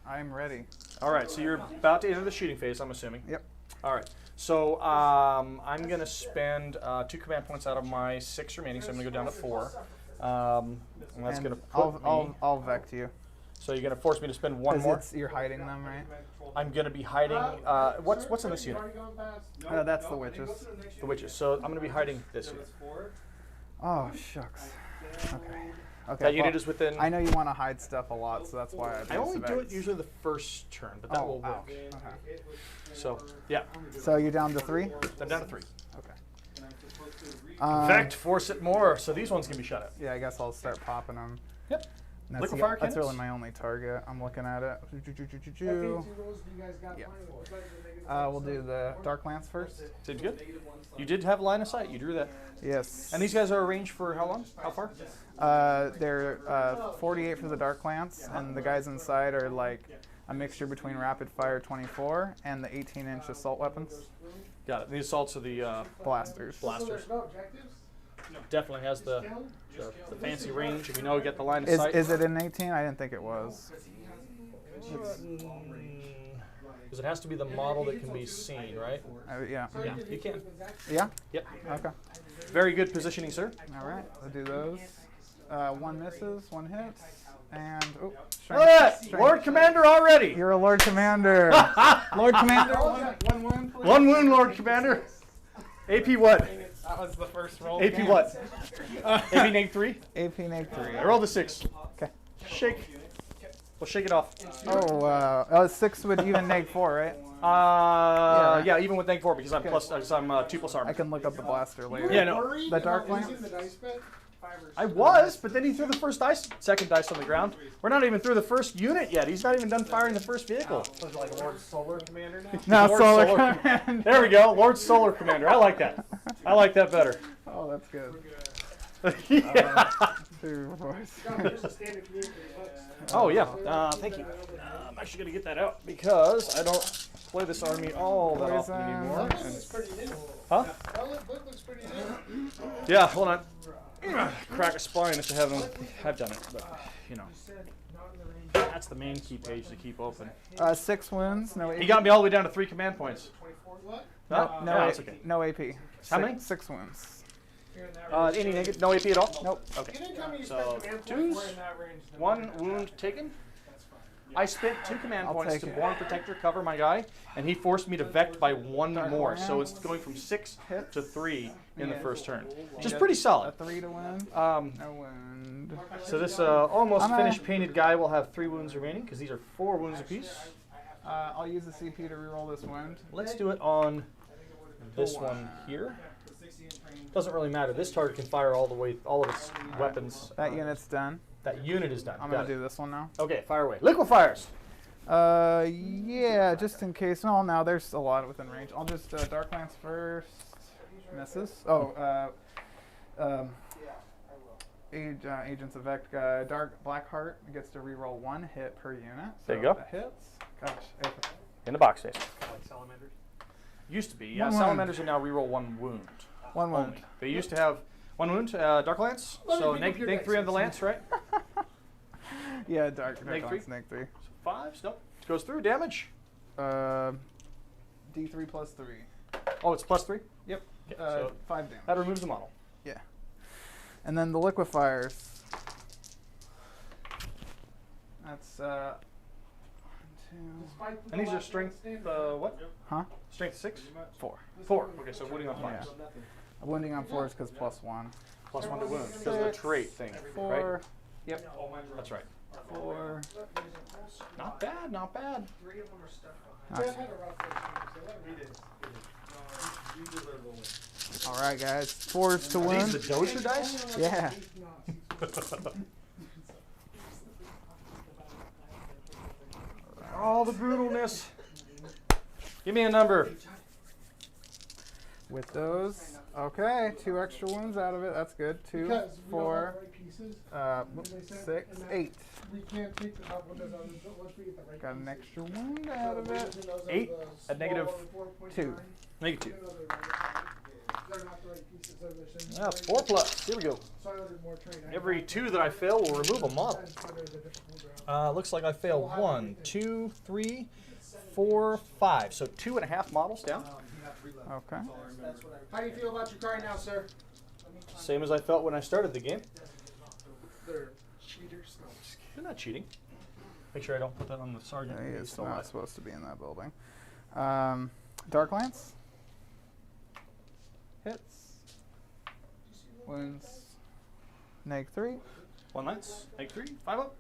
I'm ready. All right, so you're about to enter the shooting phase, I'm assuming. Yep. All right, so I'm going to spend 2 command points out of my 6 remaining, so I'm going to go down to 4. And that's going to put me... I'll vect you. So you're going to force me to spend 1 more? You're hiding them, right? I'm going to be hiding... what's in this unit? That's the witches. The witches. So I'm going to be hiding this unit. Oh, shucks. Okay. That unit is within... I know you want to hide stuff a lot, so that's why I only do it usually the first turn, but that will work. Okay. So, yeah. So you're down to 3? I'm down to 3. Okay. Vect, force it more, so these ones can be shut out. Yeah, I guess I'll start popping them. Yep. That's, that's really my only target. I'm looking at it. Yeah. We'll do the Dark Lance first. Seems good. You did have line of sight. You drew that. Yes. And these guys are arranged for how long? How far? They're 48 for the Dark Lance, and the guys inside are like a mixture between Rapid Fire 24 and the 18-inch assault weapons. Got it. The assaults are the blasters. Blasters. Definitely has the fancy range, and we know we get the line of sight. Is it an 18? I didn't think it was. Because it has to be the model that can be seen, right? Yeah. Yeah, you can. Yeah? Yep. Okay. Very good positioning, sir. All right, we'll do those. 1 misses, 1 hits, and Look at that! Lord Commander already! You're a Lord Commander. Lord Commander, 1 wound, please. 1 wound, Lord Commander. AP what? That was the first roll. AP what? AP neg 3? AP neg 3. I rolled a 6. Okay. Shake. We'll shake it off. Oh, 6 would even neg 4, right? Yeah, even with neg 4 because I'm plus. I'm 2+ armor. I can look up the blaster later. Yeah, no. The Dark Lance? I was, but then he threw the second dice on the ground. We're not even through the first unit yet. He's not even done firing the first vehicle. So it's like Lord Solar Commander now? No, Lord Solar Solar Commander. There we go, Lord Solar Commander. I like that. I like that better. Oh, that's good. Yeah. Oh yeah. Thank you. I'm actually gonna get that out because I don't play this army all that often anymore. Huh? Yeah. Hold on. Crack a spine if I have done it, but you know. That's the main key page to keep open. 6 wounds, no AP. He got me all the way down to 3 command points. No, Yeah, that's okay. no AP. How many? 6 wounds. Any negative? No AP at all? Nope. Okay. So 2s, 1 wound taken. I spent 2 command points to Born Protector cover my guy, and he forced me to Vect by 1 more. So it's going from 6 to 3 in the first turn, which is pretty solid. A 3 to win. No wound. So this almost finished painted guy will have 3 wounds remaining because these are 4 wounds apiece. I'll use the CP to reroll this wound. Let's do it on this one here. Doesn't really matter. This target can fire all of its weapons. That unit's done. That unit is done. I'm going to do this one now. Okay, fire away. Liquefiers! Yeah, just in case. No, now there's a lot within range. I'll just Dark Lance first. Misses. Oh, Agents of Vect guy. Blackheart gets to reroll 1 hit per unit. So there you go. That hits. Gosh. In the box face. Like Salamanders? Used to be. Yeah, 1 wound. Salamanders are now reroll 1 wound. 1 wound. Only. They used to have 1 wound, Dark Lance. So neg 3 on the Lance, right? Yeah, Dark Neg Lance, 3? neg 3. So 5s? Nope. Goes through. Damage. D3 plus 3. Oh, it's +3? Yep. Okay, so 5 damage. that removes the model. Yeah. And then the liquefiers. That's 1, 2. And these are strength, what? Huh? Strength 6? 4. 4. Okay, so wounding on 5s. Wounding on 4 is because +1. +1 to wound because of the trait thing, 4. right? Yep. That's right. 4. Not bad, not bad. 3 of them are stuck behind. Nice. Jeff had a rough first game, so let him All right, guys. 4s to wound. These the dozer dice? Yeah. All the brutalness. Give me a number. With those, okay, 2 extra wounds out of it. That's good. 2, Because we don't 4, have the right pieces, 6, 8. we can't take the top windows out of once we get the right Got an pieces. extra wound out of it. 8 at negative 2. -2. They're not the right pieces, so they're saying- Yeah, 4+. Here we go. So I ordered more train. Every 2 that I fail will remove a model. Looks like I failed 1, 2, 3, 4, 5. So 2.5 models down. Okay. How do you feel about your car now, sir? Same as I felt when I started the game. They're cheaters. No, I'm just kidding. You're not cheating. Make sure I don't put that on the sergeant. Yeah, he He's is still not alive. supposed to be in that building. Dark Lance. Hits. Wounds. -3. 1 lance, -3, 5 up.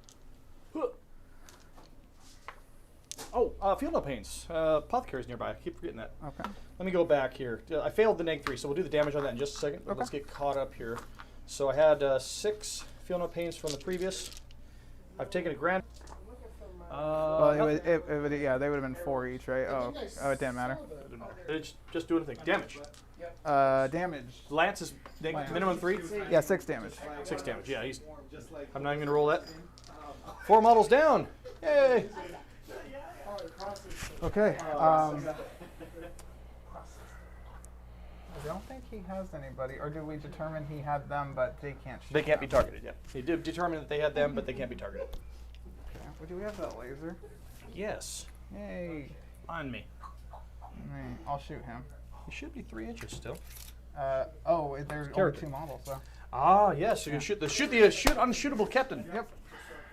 Huh. Oh, field no pains. Apothecary's nearby. I keep forgetting that. Okay. Let me go back here. I failed the -3, so we'll do the damage on that in just a second. But Okay. let's get caught up here. So I had 6 field no pains from the previous. I've taken a grand. Well, Nope. it would, yeah, they would have been 4 each, right? Oh, it didn't matter. It's just doing a thing. Damage. Damage. Lance is minimum 3. Yeah, 6 damage. 6 damage. Yeah, he's. I'm not even gonna roll that. 4 models down. Yay! Okay. I don't think he has anybody, or did we determine he had them, but they can't shoot They can't be them? targeted yet. They did determine that they had them, but they can't be targeted. Okay. Well, do we have that laser? Yes. Yay. On me. I'll shoot him. He should be 3 inches still. There's only Character. 2 models, so. Ah, yes. So you shoot the unshootable captain. Yep.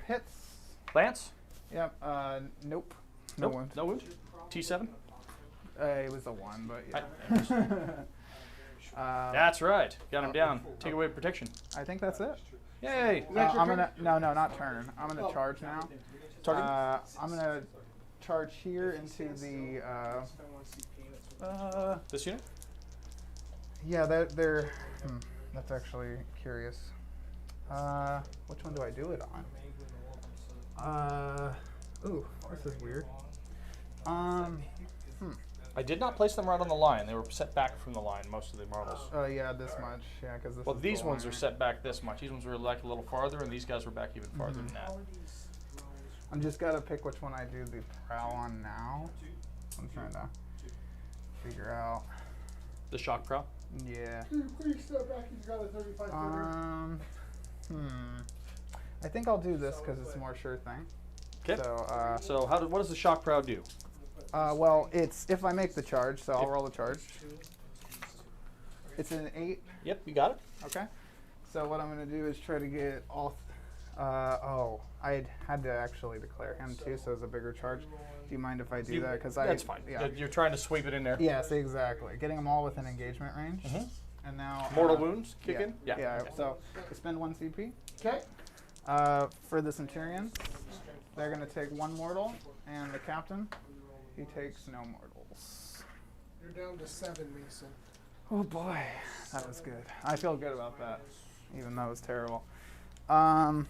Hits. Lance. Yep. Nope. No Nope, wound. No wound. T7. It was a 1, but yeah. That's right. Got him down. Take away protection. I think that's it. Yay. I'm gonna no, not turn. I'm gonna charge now. Target. I'm gonna charge here into the. This unit. Yeah, they're. That's actually curious. Which one do I do it on? Ooh, this is weird. I did not place them right on the line. They were set back from the line, most of the models. Yeah, this much. Yeah, because this. Well, is these the ones line. are set back this much. These ones were like a little farther, and these guys were back even farther than that. I'm just gotta pick which one I do the prowl on now. I'm trying to figure out. The shock prow. Yeah. Please step back. He's got a 35 footer. I think I'll do this because it's a more sure thing. Okay. So, So what does the shock prow do? well, it's if I make the charge, so I'll roll the charge. It's an 8. Yep, you got it. Okay. So what I'm gonna do is try to get all. I had to actually declare him too, so it's a bigger charge. Do you mind if I do that? Because That's fine. Yeah. You're trying to sweep it in there. Yes, exactly. Getting them all within engagement range. And now. Mortal wounds kick yeah, in. Yeah. So I spend 1 CP. Okay. For the Centurions, they're gonna take 1 mortal, and the captain, he takes no mortals. You're down to 7, Mason. Oh boy, that was good. I feel good about that, even though it was terrible. I'm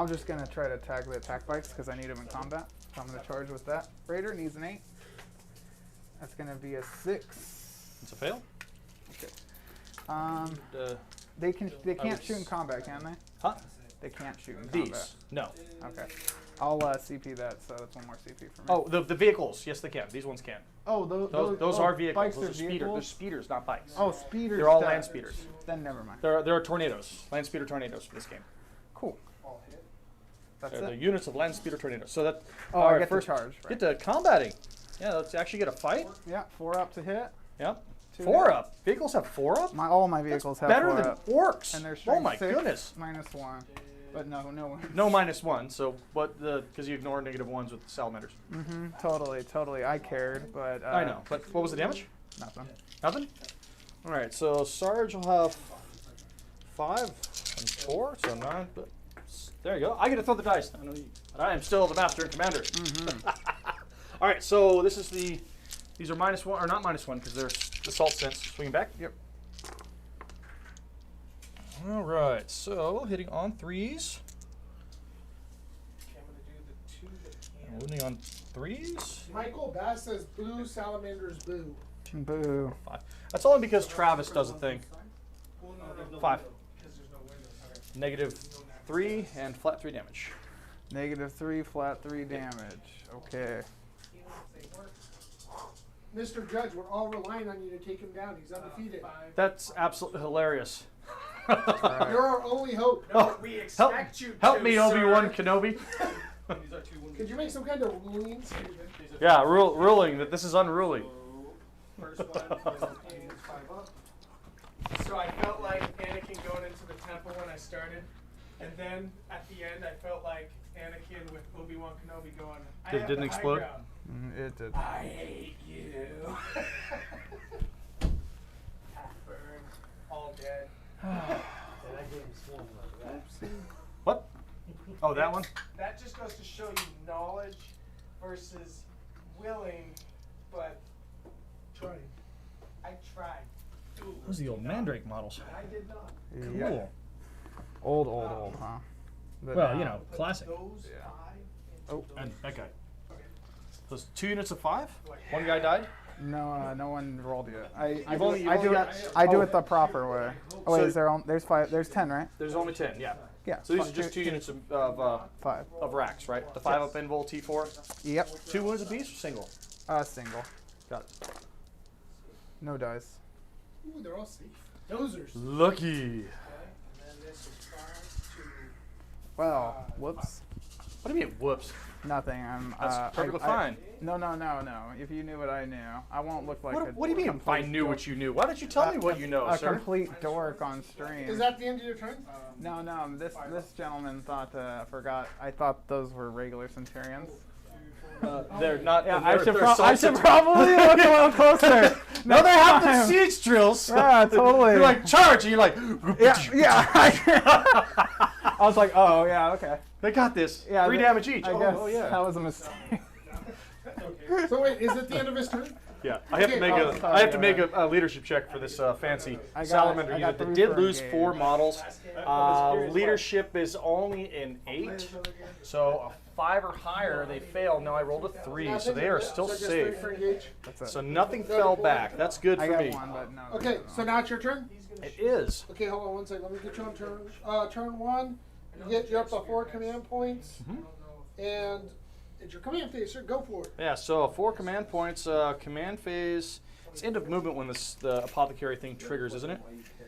just gonna try to attack the attack bikes because I need them in combat. So I'm gonna charge with that. Raider needs an 8. That's gonna be a 6. It's a fail. Okay. They can't shoot in combat, can they? Huh? They can't shoot in combat. These? No. Okay. I'll CP that, so that's 1 more CP for me. Oh, the vehicles. Yes, they can. These ones can. Oh, Those are vehicles. Bikes Those are are speeders. They're vehicles? speeders, not bikes. Oh, speeders. They're all that- land speeders. Then never mind. There are tornadoes. Land speeder tornadoes for this game. Cool. That's They're the it. units of land speeder tornadoes. So that. Oh, all I right, get first to charge. Right. Get to combating. Yeah, let's actually get a fight. Yeah, 4 up to hit. Yep. 2 4 hit. up. Vehicles have 4 up. All my vehicles have Better 4 than up. orcs. And they're Oh strength my 6 goodness. -1. But no one. No -1. So what? Because you ignore -1s with the salamanders. Totally. I cared, but. I know. But what was the damage? Nothing. Nothing. All right, so Sarge will have 5 and 4, so 9. But there you go. I get to throw the dice. I know you, but I am still the master and commander. All right, so this is the. These are -1 or not -1 because they're assault sense. Swinging back. Yep. All right, so hitting on 3s. Okay, I'm gonna do the 2 that can. Wounding on 3s. Michael Bass says boo, salamanders boo. Boo. 5. That's only because Travis does a thing. Well, no, 5. because there's no windows. Okay. -3 and flat 3 damage. -3, flat 3 damage. Okay. Mr. Judge, we're all relying on you to take him down. He's undefeated. That's absolutely hilarious. Right. You're our only hope. No, we expect you Help to, me, sir. Obi-Wan Kenobi. Could you make some kind of ruling? Yeah, ruling that this is unruly. First one is 5 up. So I felt like Anakin going into the temple when I started, and then at the end I felt like Anakin with Obi-Wan Kenobi going. I have Didn't the high explode? ground. It did. I hate you. Half burned, all dead. That game swung like that. What? Oh, that one? That just goes to show you knowledge versus willing, but Trying. I tried. Those are the old Mandrake models. I did not. Yep. Old, huh? But Well, now- you know, classic. Those Yeah. 5 Oh. And that guy. Those 2 units of 5? One guy died? No, no one rolled yet. I You've do, only- you've I only do, got- I do oh. it the proper way. Oh wait, So- is there? There's 5. There's 10, right? There's only 10, yeah. Yeah. So these are just 2 units of 5. racks, right? The 5 up invul T4. Yep. 2 wounds apiece or single? Single. Got it. No dice. Ooh, they're all safe. Dozers. Lucky. and then this is 5 to Well, whoops. What do you mean, whoops? Nothing. I'm. That's perfectly fine. No. If you knew what I knew, I won't look like. What do you mean if I knew what you knew? Why don't you tell me what you know, A sir? complete dork on stream. Is that the end of your turn? No. This gentleman thought. Forgot. I thought those were regular Centurions. They're not. Yeah, they're, I should, they're I should assault- probably look a little closer. No, they have the time. siege drills. Yeah, totally. You're like, charge! And you're like, Yeah. I was like, oh yeah, okay. They got this. Yeah, 3 damage each. I Oh, guess oh, yeah. that was a mistake. So wait, is it the end of his turn? Yeah, I have to make Okay, a I have to make a leadership check for this fancy I got- Salamander I got unit that 3 did for lose engage. 4 models. Leadership is only an 8, so a 5 or higher they fail. Now I rolled a 3, so they are still So just safe. 3 for engage. That's it. So nothing fell back. That's good I for got me. 1, but no. Okay, so now it's your turn. It is. Okay, hold on one second. Let me get you on turn. Turn 1. You're up to 4 command points, and it's your command phase. Sir, go for it. Yeah, so 4 command points. Command phase. It's end of movement when the apothecary thing triggers, isn't it?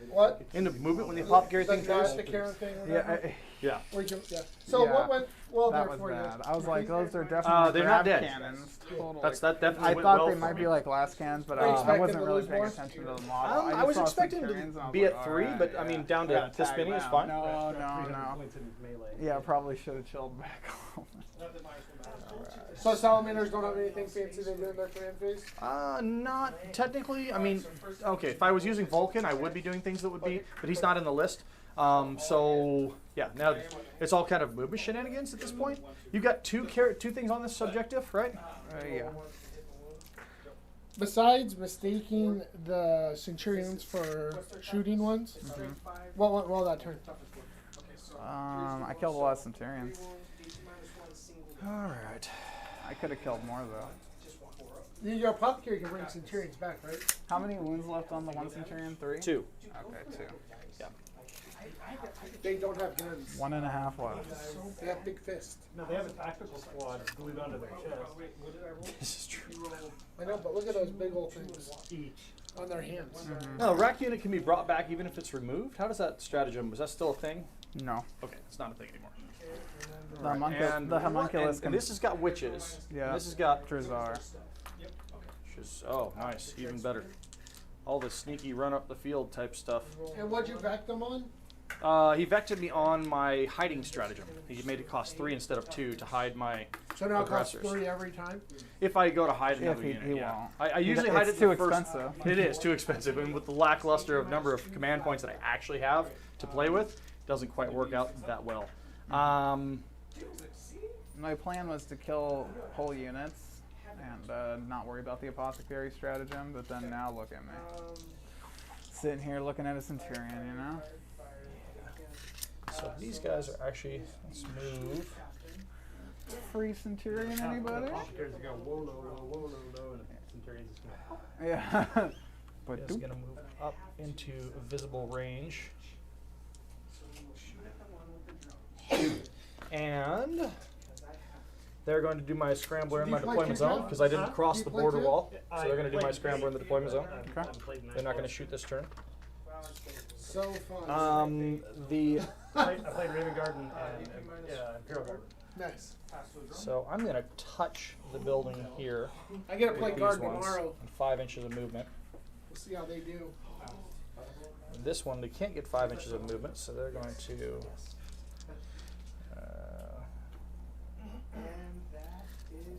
What? End of movement when the apothecary The thing triggers? the Karen thing. Or Yeah, whatever? Yeah. Or you can- yeah. So Yeah. what went well that there was for bad. you? I was like, those are definitely they're not grab dead. cannons. Totally. That definitely I went thought well they for might me. be like last cans, but Are you I expecting wasn't to really lose paying more? attention to the model. I just was saw expecting Centurions to and I was be like, at 3, alright, but yeah. I mean, down to Yeah, this tag many them is out. fine. No. Points in melee. Yeah, probably should have chilled back home. So salamanders don't have anything fancy they do in their command phase? Not technically. I mean, okay, if I was using Vulcan, I would be doing things that would be, but he's not in the list. So yeah, now it's all kind of movement shenanigans at this point. You got two things on this subjective, right? Yeah. Besides mistaking the Centurions for shooting ones, what went well that turn? I killed a lot of Centurions. All right. I could have killed more though. Your apothecary can bring Centurions back, right? How many wounds left on the 1 Centurion? 3? 2. Okay, 2. They don't have guns. 1.5 left. They have big fists. No, they have a tactical squad glued onto their chest. This is true. I know, but look at those big old things Each. on their hands. No, rack unit can be brought back even if it's removed. How does that stratagem? Is that still a thing? No. Okay, it's not a thing anymore. The homunculus and can. this has got witches. Yeah. And this has got Drizar. Oh, nice, even better. All the sneaky run up the field type stuff. And what'd you vac them on? He vected me on my hiding stratagem. He made it cost 3 instead of 2 to hide my So now it costs aggressors. 3 every time. If I go to hide If another he unit, yeah. won't. I usually hide it It's too the first. expensive. It is too expensive, and with the lackluster of number of command points that I actually have to play with, it doesn't quite work out that well. My plan was to kill whole units and not worry about the Apothecary stratagem, but then now look at me. Sitting here looking at a Centurion, you know? So these guys are actually, let's move. Free Centurion, anybody? Apothecaries go whoa, no, and Centurions just go. Yeah. But Is going to move up into visible range. And they're going to do my scrambler in my deployment zone because I didn't cross the border wall. So they're going to do my scrambler in the deployment zone. They're not going to shoot this turn. So fun. I played Raven Garden and Imperial Garden. Nice. So I'm going to touch the building here. I get to play with guard these ones tomorrow. and 5 inches of movement. We'll see how they do. And this one, they can't get 5 inches of movement, so they're going to.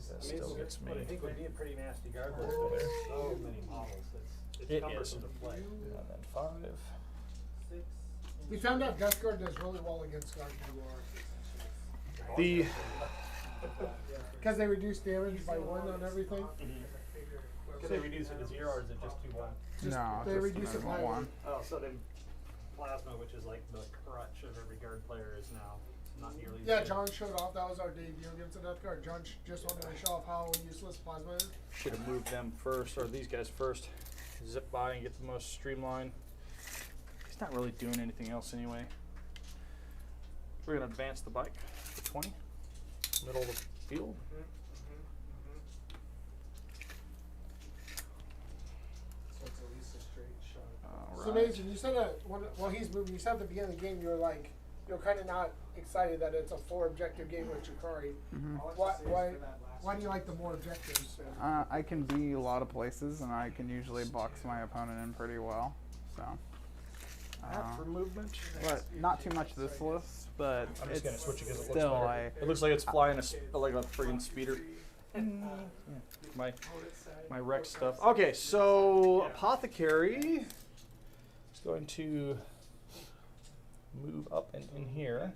That still gets me. I think would be a pretty nasty guard list, but there's so many models. It's It cumbersome is. to play. And then 5. We found out Death Guard does really well against Guard The because they reduce damage by 1 on everything. Could they reduce it to 0 or is it just 2-1? Just, No, they just reduce it by minimum 1. Oh, so then Plasma, which is like the crutch of every guard player, is now not nearly. as Yeah, good. John showed off. That was our debut against the Death Guard. John just wanted to show off how useless Plasma is. should have moved them first, or these guys first. Zip by and get the most streamline. He's not really doing anything else anyway. We're going to advance the bike to 20. Middle of the field. So it's at least a straight shot. So Mason, you said that while he's moving, you said at the beginning of the game you were like, you're kind of not excited that it's a 4 objective game with Drukhari. Why do you like the more objectives? I can be a lot of places, and I can usually box my opponent in pretty well. So, For movement. but not too much this list, but I'm just going to switch it because it looks still better. It looks like it's flying like a friggin' speeder. My Rex stuff. Okay, so Apothecary is going to move up and in here.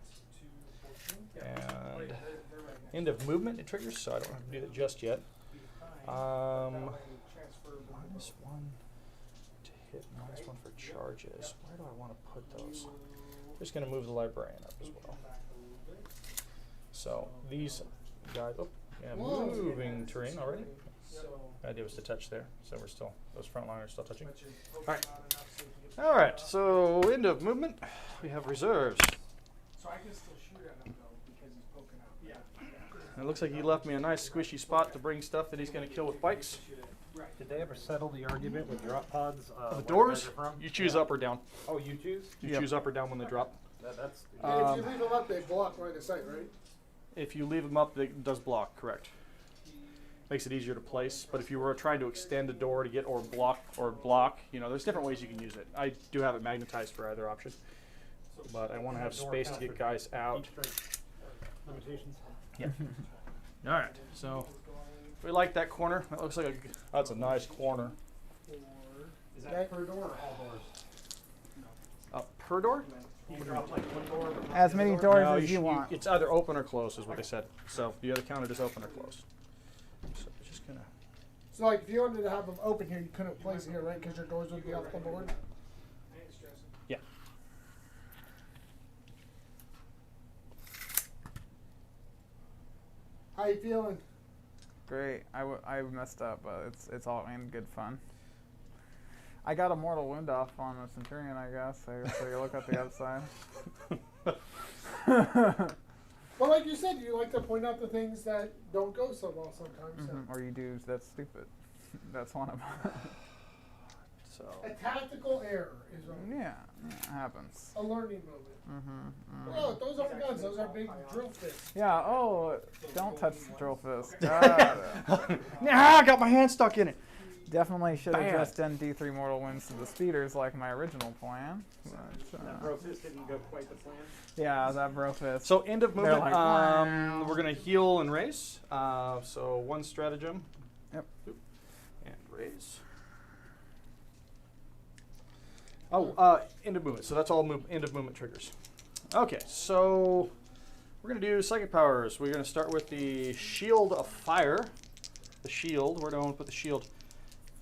And end of movement it triggers, so I don't have to do that just yet. -1 to hit, -1 for charges. Where do I want to put those? I'm just going to move the librarian up as well. So these guys, moving terrain already. The idea was to touch there, so we're still, those front liners still touching. All right, so end of movement. We have reserves. So I can still shoot at him though because he's poking out. Yeah. It looks like he left me a nice squishy spot to bring stuff that he's going to kill with bikes. Did they ever settle the argument with drop pods? The where doors, you guys are from? you choose Yeah. up or down. Oh, you choose? You Yep. choose up or down when they drop. That's. And if you leave them up, they block line of sight, right? If you leave them up, it does block, correct. Makes it easier to place, but if you were trying to extend a door to get or block, you know, there's different ways you can use it. I do have it magnetized for either option, but I want to have space to get guys out. Limitations. Yeah. All right, so we like that corner. That looks like that's a nice corner. Is that per door or all doors? Per door? You can drop like one door. as many doors No, as you want. It's either open or closed, is what they said. So you either count it as open or closed. So it's just gonna. So like if you wanted to have them open here, you couldn't place it here, right? Because your doors would be off the board. Yeah. How you feeling? Great. I messed up, but it's all in good fun. I got a mortal wound off on a Centurion, I guess. So you look at the outside. Well, like you said, you like to point out the things that don't go so well sometimes. So. Or you do that's stupid. That's one of them. So. A tactical error is Yeah, it happens. a learning moment. Oh, those aren't guns. Those are big drill fists. Yeah. Oh, don't touch the drill fist. God. I got my hand stuck in it. Definitely should have Bam. just done D3 mortal wounds to the speeders like my original plan. But, That Brofist didn't go quite the plan. yeah, that Brofist. So end of They're movement. like, wow. We're gonna heal and raise. So one stratagem. Yep. And raise. Oh, end of movement. So that's all end of movement triggers. Okay, so we're gonna do psychic powers. We're gonna start with the shield of fire. The shield. Where do I want to put the shield?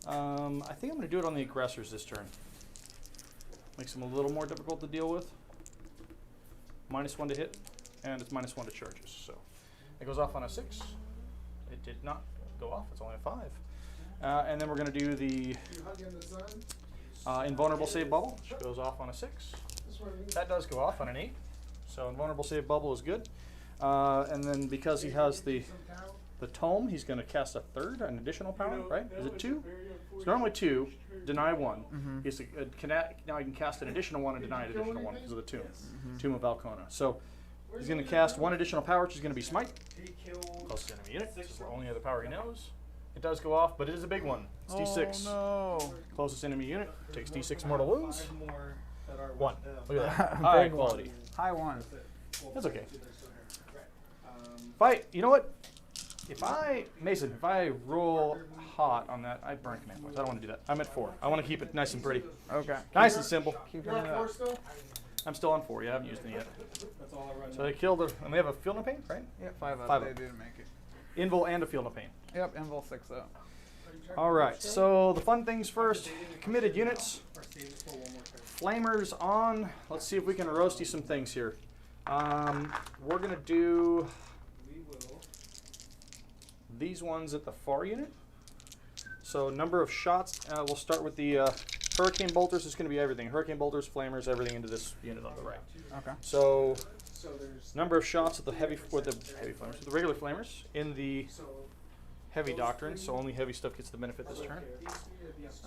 I think I'm gonna do it on the aggressors this turn. Makes them a little more difficult to deal with. -1 to hit, and it's -1 to charges. So it goes off on a 6. It did not go off. It's only a 5. And then we're going to do the You hug in the sun. invulnerable save bubble, which goes off on a 6. That's what I mean. That does go off on an 8. So invulnerable save bubble is good. And then because he has the tome, he's going to cast a third, an additional power, right? Is it 2? It's normally 2. Deny 1. He's now he can cast an additional 1 and deny an additional 1 because of the tomb. Tomb of Alcona. So he's going to cast 1 additional power, which is going to be Smite. Closest enemy unit. This is the only other power he knows. It does go off, but it is a big one. It's D6. Oh no. Closest enemy unit takes D6 mortal wounds. 1. Look at that. Big High one. quality. High 1. That's okay. You know what? If I roll hot on that, I burn command points. I don't want to do that. I'm at 4. I want to keep it nice and pretty. Okay. Nice and simple. Keep You're it on 4 up. still? I'm still on 4. Yeah, I haven't used it yet. So they killed it, and they have a field of pain, right? Yep, 5 up. 5 They up. didn't make it. Invul and a field of pain. Yep, Invul 6 up. All right. So the fun things first. Committed units. Flamers on. Let's see if we can roasty some things here. We're gonna do these ones at the far unit. So number of shots. We'll start with the hurricane bolters. Is going to be everything. Hurricane bolters, flamers, everything into this unit on the right. Okay. So So there's number of shots with the heavy flamers, with the regular flamers in the heavy doctrine. So only heavy stuff gets the benefit this turn.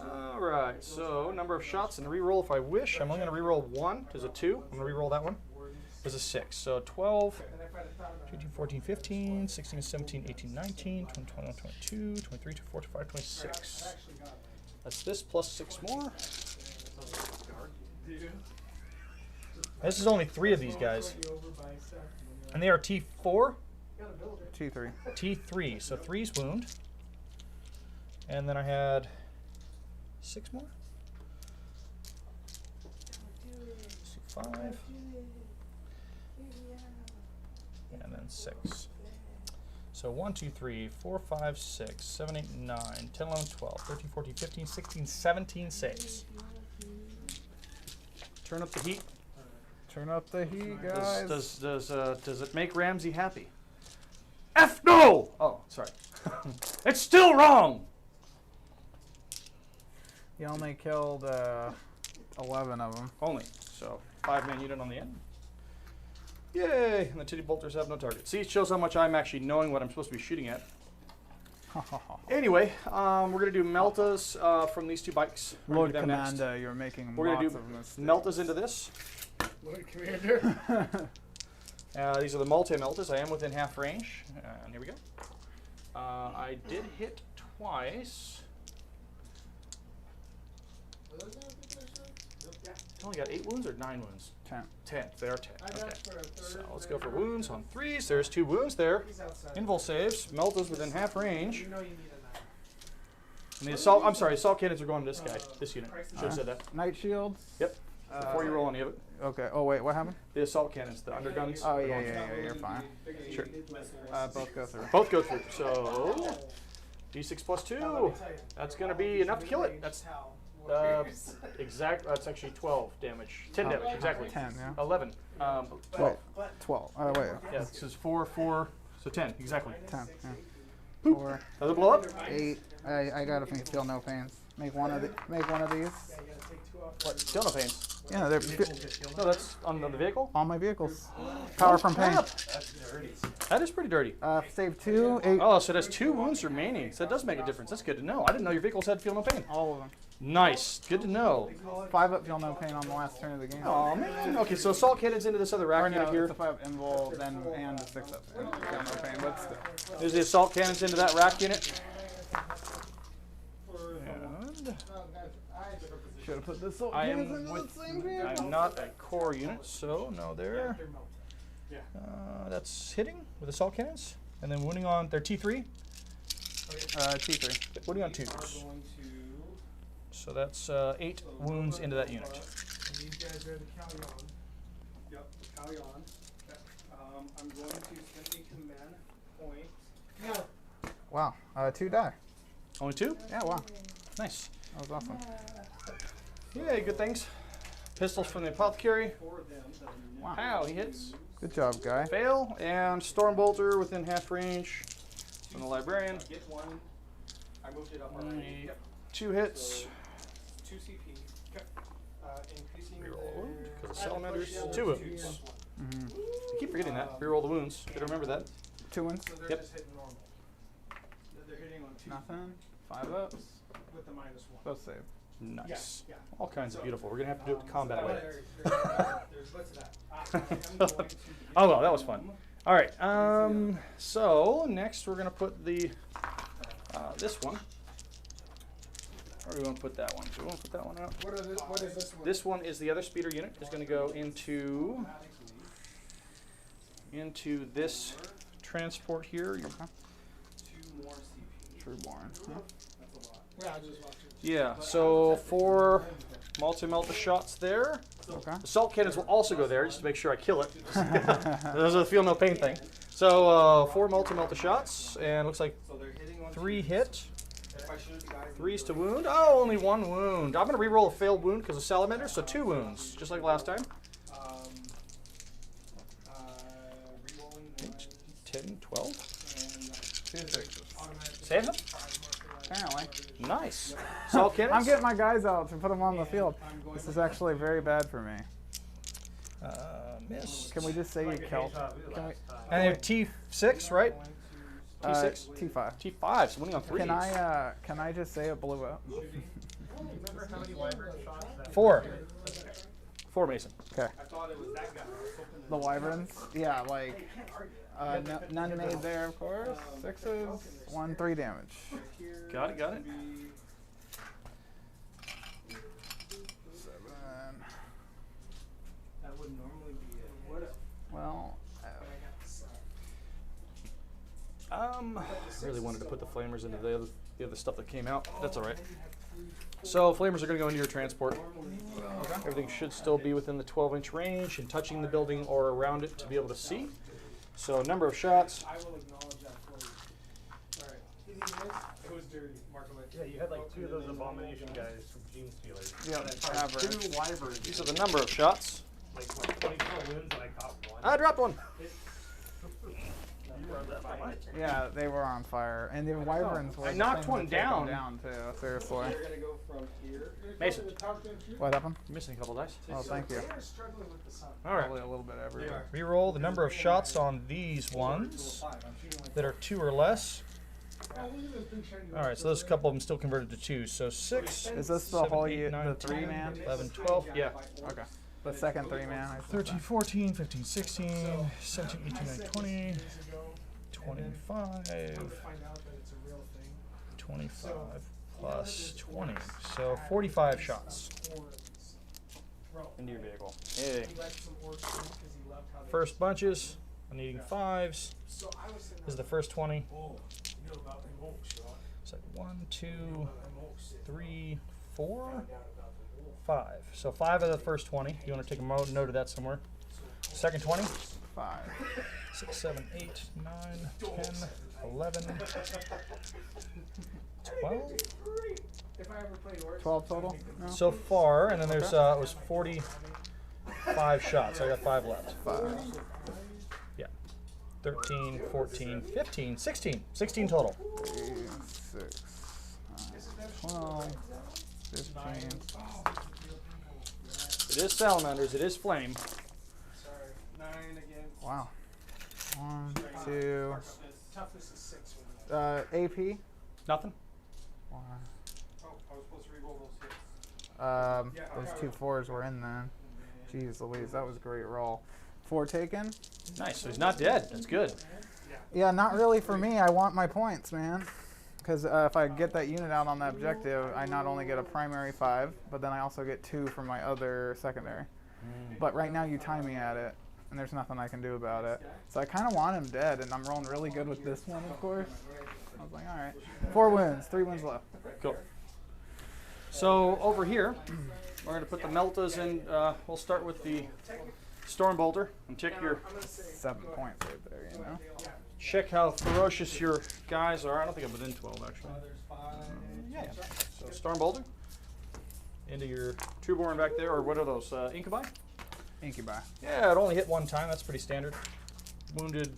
All right. So number of shots and reroll if I wish. I'm only going to reroll 1 as a 2. I'm going to reroll that one as a 6. So 12. 13, 14, 15, 16, 17, 18, 19, 20, 21, 22, 23, 24, 25, 26. That's this plus 6 more. This is only 3 of these guys. And they are T4, T3. T3. So 3's wound. And then I had 6 more. 5. And then 6. So 1, 2, 3, 4, 5, 6, 7, 8, 9, 10, 11, 12, 13, 14, 15, 16, 17 saves. Turn up the heat. Turn up the heat, guys. Does it make Ramsey happy? F no! Oh, sorry. It's still wrong! You only killed 11 of them. Only. So 5-man unit on the end. Yay! And the titty bolters have no target. See, it shows how much I'm actually knowing what I'm supposed to be shooting at. Anyway, we're going to do Meltas from these 2 bikes. We're Lord gonna do them next. Commander, you're making We're going lots to of do mistakes. Meltas into this. Lord Commander. These are the multi-Meltas. I am within half range. And here we go. I did hit twice. I only got 8 wounds or 9 wounds? 10. 10. They are 10. Okay. So let's go for wounds on 3s. There's 2 wounds there. Invul saves. Meltas within half range. You know you need a knife. And the assault cannons are going to this guy, this unit. Should have said that. Night shields? Yep. Before you roll any of it. Okay. Oh, wait, what happened? The assault cannons, the underguns. Oh, are yeah, going yeah, through. yeah, you're fine. Sure. Both go through. Both go through. So D6 plus 2. That's going to be enough to kill it. That's that's actually 12 damage. 10 damage, exactly. 10, yeah. 11. 12. Wait, 12. Oh, wait. Yeah, this is 4, 4. So 10, exactly. 10, yeah. Boop. 4, Does it blow up? 8. I gotta feel no pains. Make one of these. What? Still no pains. Yeah, they're No, that's on the vehicle? all my vehicles. Power from pain. Crap. That is pretty dirty. Save 2, 8. Oh, so it has 2 wounds remaining. So that does make a difference. That's good to know. I didn't know your vehicles had feel no pain. All of them. Nice. Good to know. 5 up, feel no pain on the last turn of the game. Oh man. Okay, so assault cannons into this other Or rack no, unit here. it's a 5 invul, then and the 6 up. Feel no pain, but still. There's the assault cannons into that rack unit. Should have put this all I am into the with. same vehicle. I'm not a core unit, so no there. They're melted. Yeah. That's hitting with assault cannons, and then wounding on their T3. T3. Wounding on Are twos. going to So that's 8 wounds into that unit. And these guys are the Callion. Yep, carry on. I'm going to spend a command point. Yeah. Wow. 2 die. Only 2? Yeah. Wow. Nice. That was awesome. Yeah, good things. Pistols from the Apothecary. 4 of them that are Wow. Pow, he hits. Good job, guy. Fail, and Stormbolter within half range from the Librarian. Get 1. I moved it up already. Only Yep. 2 hits. 2 CP. Increasing Reroll their- because of Salamanders. 2 wounds. Mm-hmm. I keep forgetting that. Reroll the wounds. Should remember that. 2 wins. So they're Yep. just hitting normal. They're hitting on 2 Nothing. 5 ups. with the -1. Both save. Nice. Yeah. All kinds of beautiful. We're going to have to do it the combat way. There's what's that? I'm going to Oh, well, that was fun. All right. So next we're going to put the this one. Or do we want to put that one? Do we want to put that one out? What is this one? This one is the other speeder unit. Is going to go into this transport here. Your 2 more CP. Trueborn. Huh? That's a lot. Yeah, I just watched it. Yeah. So 4 multi-melta shots there. Okay. Assault cannons will also go there just to make sure I kill it. There's a feel no pain thing. So 4 multi-melta shots, and looks like So they're hitting on 3 twos. hit. If I shoot the guys, 3's to wound. Oh, only 1 wound. I'm going to reroll a failed wound because of Salamander, so 2 wounds, just like last time. rerolling 8, 1 10, 12. and 2 6s. Save him. Apparently. Nice. Assault cannons. I'm getting my guys out to put them on the field. I'm going This is actually very bad for me. Miss. Can we just say you killed? Can we? And they have T6, right? T6? T5. T5, so winning on 3s. Can I just say it blew up? Remember how many wyvern shots that 4. 4 Mason. Okay. I thought it was that guy. I was hoping The wyverns? Yeah, like none made there, of course. 6s, 1 3 damage. here Got it, got it. would be 7. that would normally be it. Well, I really wanted to put the flamers into the other stuff that came out. That's all right. So flamers are going to go into your transport. Everything should still be within the 12-inch range and touching the building or around it to be able to see. So number of shots. I will acknowledge that for you. Alright. It was dirty. Mark away. Yeah, you had like 2 of those abomination guys from Gene Stealers. yeah, average. 2 wyverns. These are the number of shots. Like 24 wounds and I caught 1. I dropped one. You run that by. Yeah, they were on fire, and the wyverns were. I the knocked thing one that took 'em down. down too. Seriously. They're gonna go from here. Mason. What happened? You're missing a couple dice. Oh, thank you. They are struggling with the sun. All right. Probably a little bit everywhere. Reroll the number of shots on these ones that are 2 or less. All right, so there's a couple of them still converted to 2. So 6, Is this the 7, whole 8, 9, the 3 man? 11, 12. Yeah. Okay. The second 3 man. I 13, 14, 15, 16, 17, 18, 19, 20, 25, Come to find out that it's a real thing. 25 plus 20. So 45 shots into your vehicle. Hey. He let some orcs in 'cause he loved how they First bunches, I'm needing 5s. So I was sitting This is the first 20. oh, you know about them orcs, right? It's like 1, 2, Them orcs. 3, 4, Found out about the wolf. 5. So 5 of the first 20. You want to take a note of that somewhere. Second 20. 5. 6, 7, 8, 9, 10, 11, 12. If I ever played orcs, 12 total? No? So far, and then there's it was 45 shots. I got 5 left. 5. Yeah. 13, 14, 15, 16. 16 total. 3, 6, 12, 15. It is salamanders. It is flame. sorry, 9 again. Wow. 1, 2. Toughness is 6 with that. AP. Nothing. 1. Oh, I was supposed to reroll those 6. Those 2 4s were in then. Jeez Louise, that was a great roll. 4 taken? Nice. So he's not dead. That's good. Yeah, not really for me. I want my points, man. Because if I get that unit out on that objective, I not only get a primary 5, but then I also get 2 from my other secondary. But right now you tie me at it, and there's nothing I can do about it. So I kind of want him dead, and I'm rolling really good with this one, of course. I was like, all right. 4 wounds, 3 wounds left. Cool. So over here, we're going to put the Meltas in. We'll start with the Storm Bolter and check 7 points right there, you know? check how ferocious your guys are. I don't think I'm within 12 actually. Yeah. So Storm Bolter into your Trueborn back there, or what are those? Incubi? Incubi. Yeah, it only hit 1 time. That's pretty standard. Wounded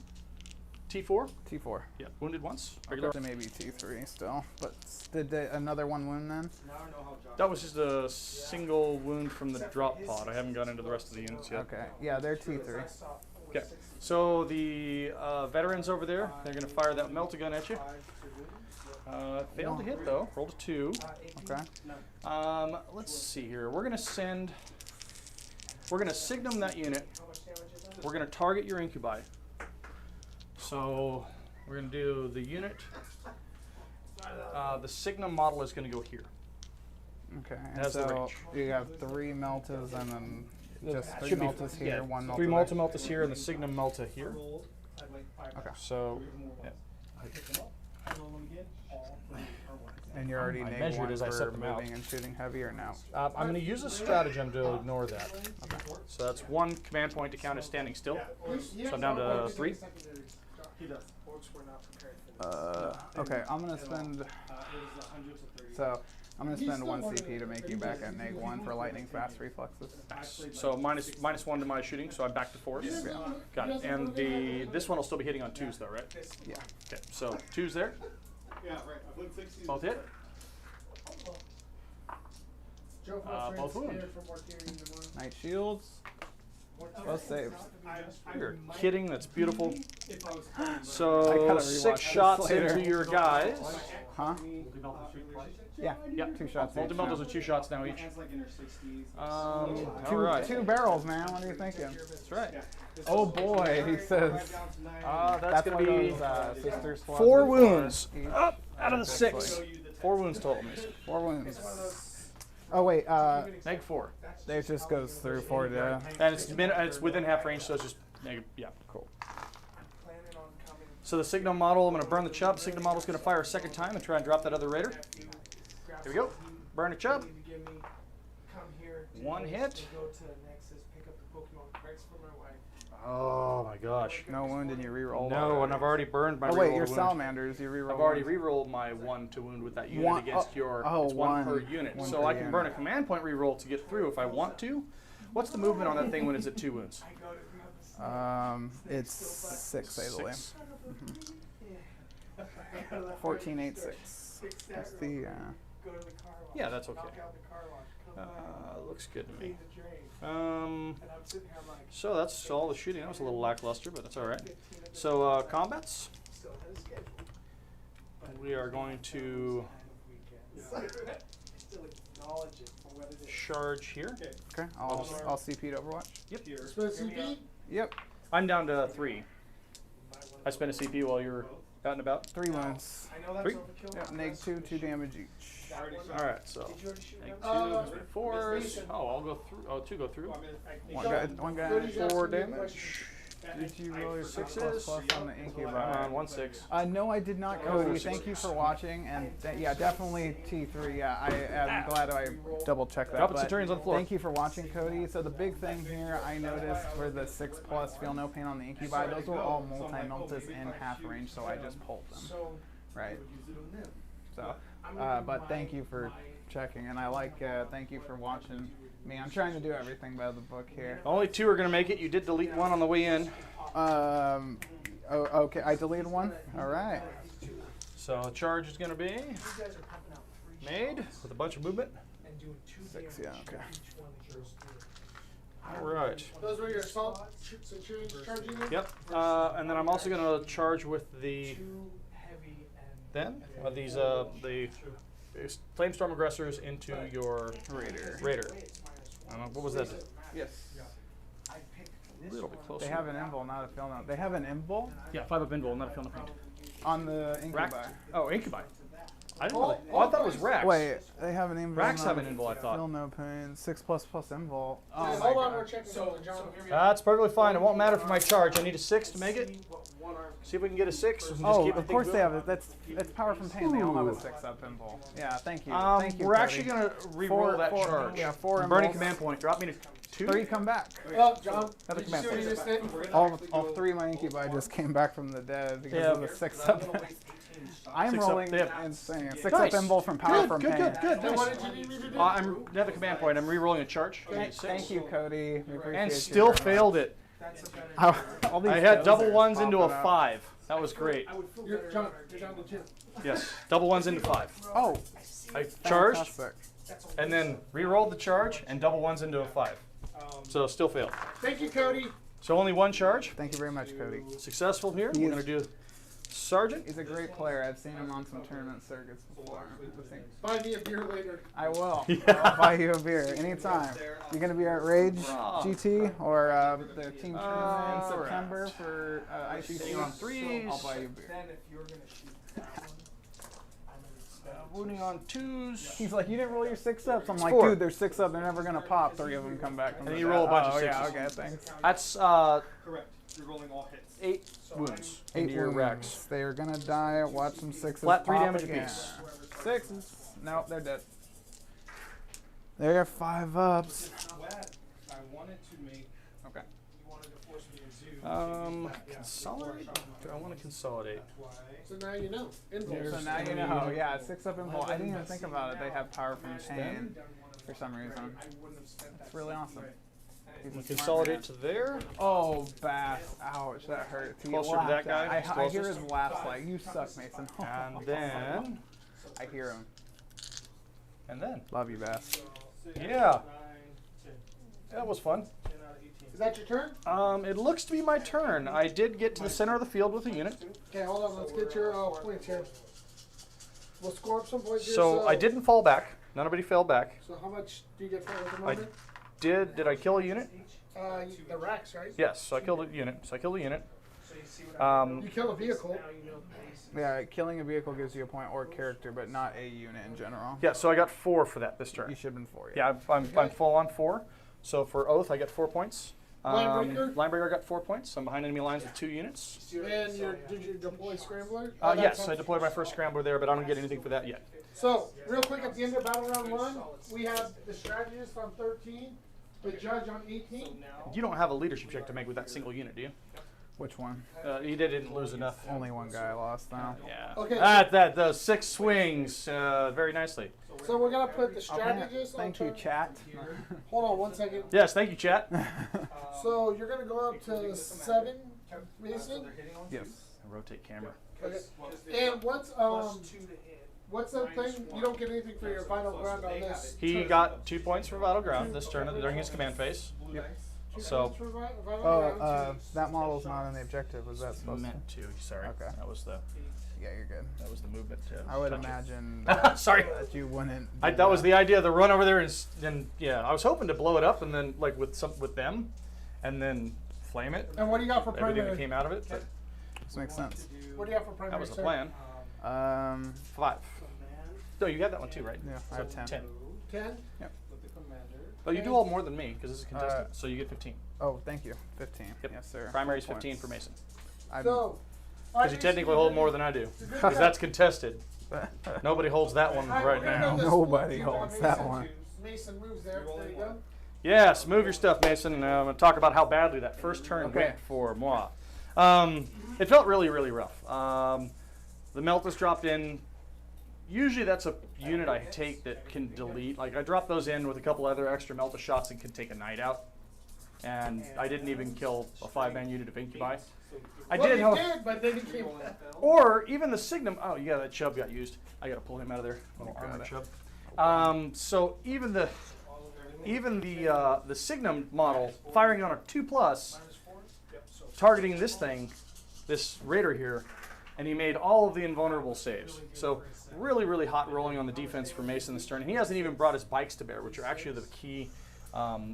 T4. T4. Yeah, wounded once. Regular. Maybe T3 still. But did another 1 wound then? That was just a single wound from the drop pod. I haven't got into the rest of the units yet. Okay. Yeah, they're T3. Okay. So the veterans over there, they're going to fire that melta-gun at you. Failed to hit though. Rolled a 2. Okay. Let's see here. We're going to signum that unit. We're going to target your incubi. So we're going to do the unit. The signum model is going to go here. Okay. Has the so range. you have 3 meltas and then just 3 Should be meltas here, yeah, 1 melta 3 there. meltas here and the signum melta here. Okay. So yeah. And you're already I neg measured 1 as I for set them out. moving and shooting heavy or no? I'm going to use a stratagem to ignore that. Okay. So that's 1 command point to count as standing still. So I'm down to 3. Okay, I'm gonna spend. So I'm gonna spend 1 CP to make you back at neg 1 for lightning fast reflexes. Nice. So minus 1 to my shooting, so I'm back to 4. Yeah. Got it. And this one will still be hitting on 2s though, right? Yeah. Okay. So 2s there. Both hit. Both wound. Night shields. Both saves. You're kidding. That's beautiful. I So gotta 6 rewatch shots this later. into your guys. Huh? Yeah. Yeah. 2 shots. each Multi-meltas now. with 2 shots now each. All right. 2 barrels, man. What are you thinking? That's right. Oh boy, he says. That's going to be sisters. 4 wounds. Each. Up out of the 6. 4 wounds total. Miss. 4 wounds. Oh wait, Neg 4. it just goes through 4 to. And it's within half range, so it's just negative. Yeah. Cool. So the signum model, I'm going to burn the chub. Signum model is going to fire a 2nd time and try and drop that other raider. Here we go. Burn a chub. 1 hit. Oh my gosh. No wound and you reroll. No, and I've already burned my Oh wait, reroll your wound. salamanders, you reroll. I've already rerolled my 1 to wound with that unit One- against your. It's 1 per unit. 1 So per I can burn a unit. command point reroll to get through if I want to. What's the movement on that thing when it's at 2 wounds? It's 6, I believe. 6. 1486. That's the. Yeah, that's okay. Looks good to me. So that's all the shooting. That was a little lackluster, but that's all right. So combats. We are going to charge here. Okay, I'll CP to Overwatch. Yep. Yep, I'm down to 3. I spent a CP while you were out and about. 3 wounds. 3. Yep, neg 2, 2 damage each. All right, so neg 2, 3 4s. Oh, I'll go through. Oh, 2 go through. One guy. 4 damage. Did you roll your 6s? plus on the incubi? Come on, 1 6. No, I did not, Cody. Thank you for watching, and yeah, definitely T3. Yeah, I am glad I double checked that. Drop it, but Centurions on the floor. Thank you for watching, Cody. So the big thing here I noticed for the 6+ feel no pain on the incubi, those were all multi-meltas in half range, so I just pulled them. Right. So, but thank you for checking, and I like. Thank you for watching me. I'm trying to do everything by the book here. Only 2 are going to make it. You did delete 1 on the way in. Oh, okay. I deleted 1. All right. So the charge is going to be made with a bunch of movement. 6. Yeah. Okay. All right. Those were your assault centurions charging you? Yep. And then I'm also going to charge with the these the Flamestorm aggressors into your Raider. What was that? Yes. A little bit closer. They have an invul, not a field note. They have an invul Yeah, 5 up invul, not a field of paint. on the incubi. Racked. Oh, incubi. I didn't know that. Oh, I thought it was Rax. Wait, they have an invul. Rax have an invul, I thought. Feel no pain. 6++ invul. Oh Hey, my hold on, God. we're checking something, John. That's perfectly fine. It won't matter for my charge. I need a 6 to make it. See if we can get a 6. We can just Oh, keep of the course thing they going. have it. That's power from pain. They all have a 6-up invul. Yeah, thank you. Thank you. We're Cody. actually going to re-roll that charge. Yeah, 4 I'm burning invuls. command point. Drop me to 2. 3 come back. Oh, John, Another did you see what command you just did? All 3 of my incubi just came back from the dead because Yeah. of the 6-up. I'm 6-up, rolling they have- insane. 6-up Nice. invul from power Good, from good, pain. good, good. Then Nice. what did you need me to do? I'm another command point. I'm re-rolling a charge. I need 6. Thank you, Cody. We appreciate And you still very failed much. it. All these I had double dozers 1s into a popping up. 5. That was great. You're down to 2. Yes, double 1s into 5. Oh, I charged fantastic. and then re-rolled the charge and double 1s into a 5. So still failed. Thank you, Cody. So only 1 charge. Thank you very much, Cody. Successful here. He We're is- going to do Sergeant. He's a great player. I've seen him on some tournament circuits before. Buy me a beer later. I will. Yeah. I'll buy you a beer anytime. You gonna be at Rage Ah. GT or the team tournament in Alright. September for ICC? on 3s. I'll buy you a beer. Then if you're gonna shoot that one, Wounding on 2s. He's like, you didn't roll your 6-ups. I'm like, 4. dude, they're 6-up. They're never gonna pop. 3 of them come back. From And the you dead. roll a bunch of Oh, yeah, 6s. okay, thanks. That's Correct. You're rolling all hits. 8 wounds 8 into your wounds. racks. They are gonna die. Watch them 6s. Flat 3 pop damage again. apiece. 6s. Nope, they're dead. They're 5-ups. I wanted to make. Okay. You wanted to force me to zoom. Consolidate. Do I want to consolidate? So now you know. Invoice. So now you know. Yeah, 6-up invul. I didn't even think about it. They have power from pain for some reason. It's really awesome. He's a smart Consolidate man. to there. Oh, Bass. Ouch, that hurts. He Closer to laughed that guy, at- I hear closest. his laughs like, you suck, Mason. And then. I hear him. And then. Love you, Bass. Yeah. That was fun. Is that your turn? It looks to be my turn. I did get to the center of the field with a unit. Okay, hold on. Let's get your points here. We'll score up some points here. So I didn't fall back. Nobody fell back. So how much do you get for it at the moment? Did I kill a unit? The racks, right? Yes, so I killed a unit. You kill a vehicle. Yeah, killing a vehicle gives you a point or character, but not a unit in general. Yeah, so I got 4 for that this turn. You should have been 4. Yeah, I'm full on 4. So for Oath, I get 4 points. Linebreaker? Linebreaker got 4 points. I'm behind enemy lines with 2 units. And did you deploy Scrambler? Yes, I deployed my first Scrambler there, but I don't get anything for that yet. So, real quick, at the end of battle round 1, we have the Strategist on 13, the Judge on 18. You don't have a leadership check to make with that single unit, do you? Which one? You didn't lose enough. Only one guy lost now. Yeah. Okay. Those 6 swings very nicely. So we're going to put the Strategist on Thank you, chat. Hold on 1 second. Yes, thank you, chat. So, you're going to go up to 7, Mason. Yes. Rotate camera. Okay. And what's the thing? You don't get anything for your final ground on this. He turn. got 2 points for Vital Ground this turn during his command phase. So For final Oh, ground. that model's not in the objective. Was that supposed to? meant to. Sorry. Okay. That was the Yeah, you're good. movement. I would touch it. imagine Sorry. that you wouldn't. That was the idea. The run over there and yeah, I was hoping to blow it up and then like with them, and then flame it. And what do you got for Everything that primary? came out of it. But This makes sense. What do you got for primary? that was the sir? plan. 5. No, you got that one too, right? Yeah, I So have 10. 10? But you do all more than me because this is contested, so you get 15. Oh, thank you. 15. Yep. Yes, sir. Primary's 4 15 points. for Mason So, because you technically hold more than I do because that's contested. Nobody holds that one right now. Nobody holds that one. Mason moves there. There you go. Yes, move your stuff, Mason. And I'm going to talk about how badly that first turn went for moi. It felt really, really rough. The Meltas dropped in. Usually that's a unit I take that can delete. Like I dropped those in with a couple other extra Melta shots and can take a night out. And I didn't even kill a 5-man unit of Incubi. I Well, did, you however- did, but then he came back. Or even the Signum. Oh, yeah, that Chubb got used. I got to pull him out of there. Armored Chubb. So even the Signum model firing on a 2+, targeting this thing, this Raider here, and he made all of the invulnerable saves. So really, really hot rolling on the defense for Mason this turn. And he hasn't even brought his bikes to bear, which are actually the key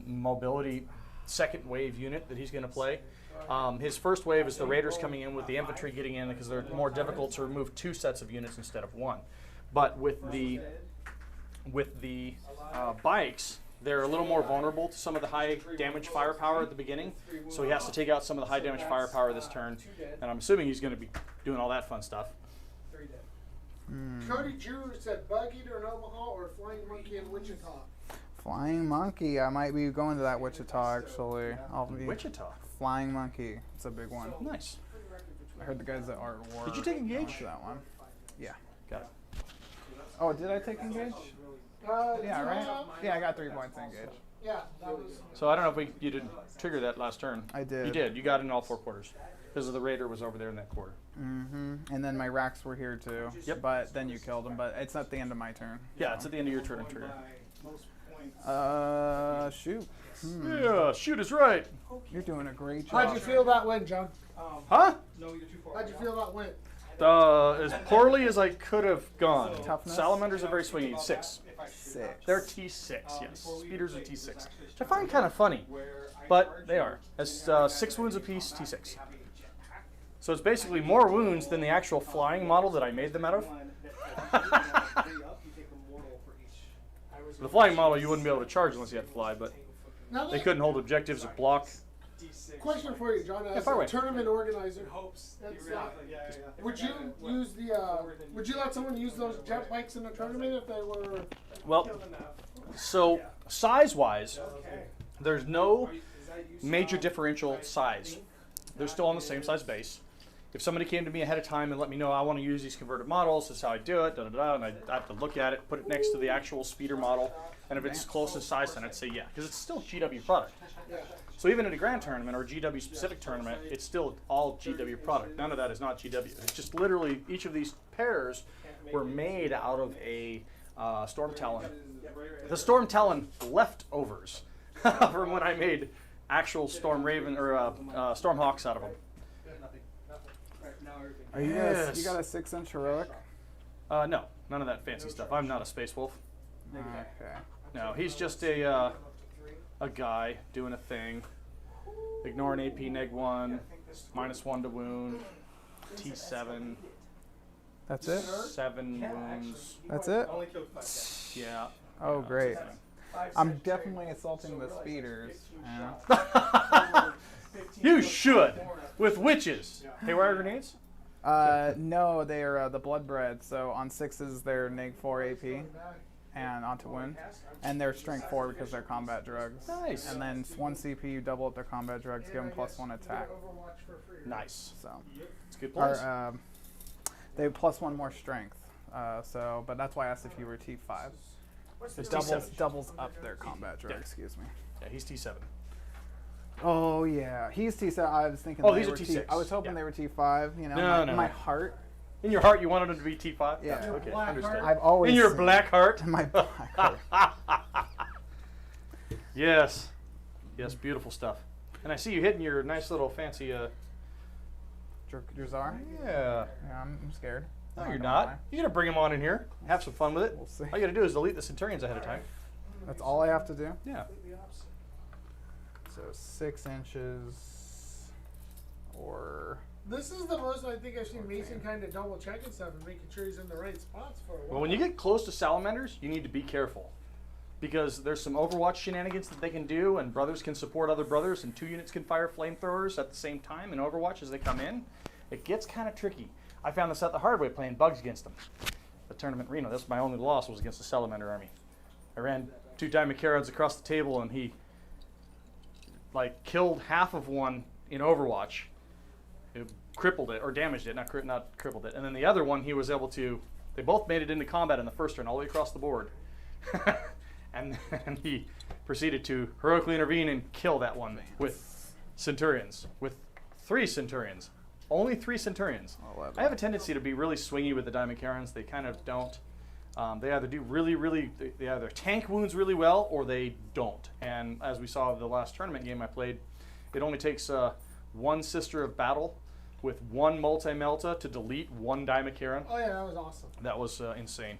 mobility second wave unit that he's going to play. His first wave is the Raiders coming in with the infantry getting in because they're more difficult to remove 2 sets of units instead of 1. But with the bikes, they're a little more vulnerable to some of the high damage firepower at the beginning. So he has to take out some of the high damage firepower this turn. And I'm assuming he's going to be doing all that fun stuff. Cody Drew said Bug Eater in Omaha or Flying Monkey in Wichita. Flying Monkey. I might be going to that Wichita actually. I'll be Wichita. Flying Monkey. It's a big one. Nice. I heard the guys at Art War. Did you take Engage? went to that one. Yeah. Got it. Oh, did I take Engage? Yeah, right? Yeah, I got 3 points Engage. Yeah, that was. So I don't know if you didn't trigger that last turn. I did. You did. You got in all 4 quarters. Because the Raider was over there in that quarter. Mm-hmm. And then my racks were here too. Yep. But then you killed them. But it's at the end of my turn. Yeah, it's at the end of your turn trigger. Shoot. Yeah, shoot is right. You're doing a great job. How'd you feel that win, John? Huh? How'd you feel that win? As poorly as I could have gone. Toughness? Salamanders are very swingy. 6. 6. They're T6, yes. Speeders are T6. Which I find kind of funny. But they are. As 6 wounds apiece, T6. So it's basically more wounds than the actual flying model that I made them out of. The flying model you wouldn't be able to charge unless you had fly, but Now they that- couldn't hold objectives or block. Question for you, John. As fire a away. tournament organizer, that's, would you use the? Would you let someone use those jet bikes in a tournament if they were? Well, so size-wise, there's no major differential size. They're still on the same size base. If somebody came to me ahead of time and let me know I want to use these converted models, this is how I do it, and I have to look at it, put it next to the actual speeder model, and if it's close to size, then I'd say yeah, because it's still GW product. So even in a grand tournament or a GW specific tournament, it's still all GW product. None of that is not GW. It's just literally each of these pairs were made out of a Storm Talon. The Storm Talon leftovers from when I made actual Storm Raven or Storm Hawks out of them. Are you Yes. you got a 6-inch heroic? No, none of that fancy stuff. I'm not a space wolf. Okay. No, he's just a guy doing a thing. Ignore an AP -1, -1 to wound, T7, That's it? 7 wounds. That's it? Yeah. Oh, great. I'm definitely assaulting the speeders. Yeah. You should with witches. They wire grenades. No, they are the bloodbred. So on 6s, they're -4 AP and onto wound. And they're strength 4 because they're combat drugs. Nice. And then 1 CP, you double up their combat drugs, give them +1 attack. Nice. So, It's a good or, place. they have +1 more strength. But that's why I asked if you were T5. It's Doubles T7. up their combat drug. Yeah. Excuse me. Yeah, he's T7. Oh yeah, he's T7. I was thinking. Oh, they these are were T6. I was hoping Yeah. they were T5. You know, No, my, no. my heart. In your heart, you wanted him to be T5. Yeah. Gotcha, okay, Black understood. heart. I've always In your seen- black heart. My black heart. Yes. Yes, beautiful stuff. And I see you hitting your nice little fancy. Drazar? Yeah. Yeah, I'm scared. No, I'm you're gonna not. lie. You're gonna bring them on in here. Have some fun with it. We'll see. All you gotta do is delete the Centurions ahead of time. That's all I have to do. Yeah. So 6 inches, or This is the most I think I've seen Mason kind of double checking stuff and making sure he's in the right spots for a while. Well, when you get close to Salamanders, you need to be careful. Because there's some Overwatch shenanigans that they can do, and brothers can support other brothers, and 2 units can fire flamethrowers at the same time in Overwatch as they come in. It gets kind of tricky. I found this out the hard way playing bugs against them. The tournament Reno, that's my only loss was against the Salamander army. I ran 2 Dimacarids across the table, and he like killed half of one in Overwatch. It crippled it, or damaged it, not crippled it. And then the other one, he was able to, they both made it into combat in the first turn, all the way across the board. And then he proceeded to heroically intervene and kill that one with Centurions, with 3 Centurions. Only 3 Centurions. 11. I have a tendency to be really swingy with the Dimacarons. They kind of don't. They either do they either tank wounds really well or they don't. And as we saw the last tournament game I played, it only takes 1 Sister of Battle with 1 Multi-Melta to delete 1 Dimacaron. Oh yeah, that was awesome. That was insane.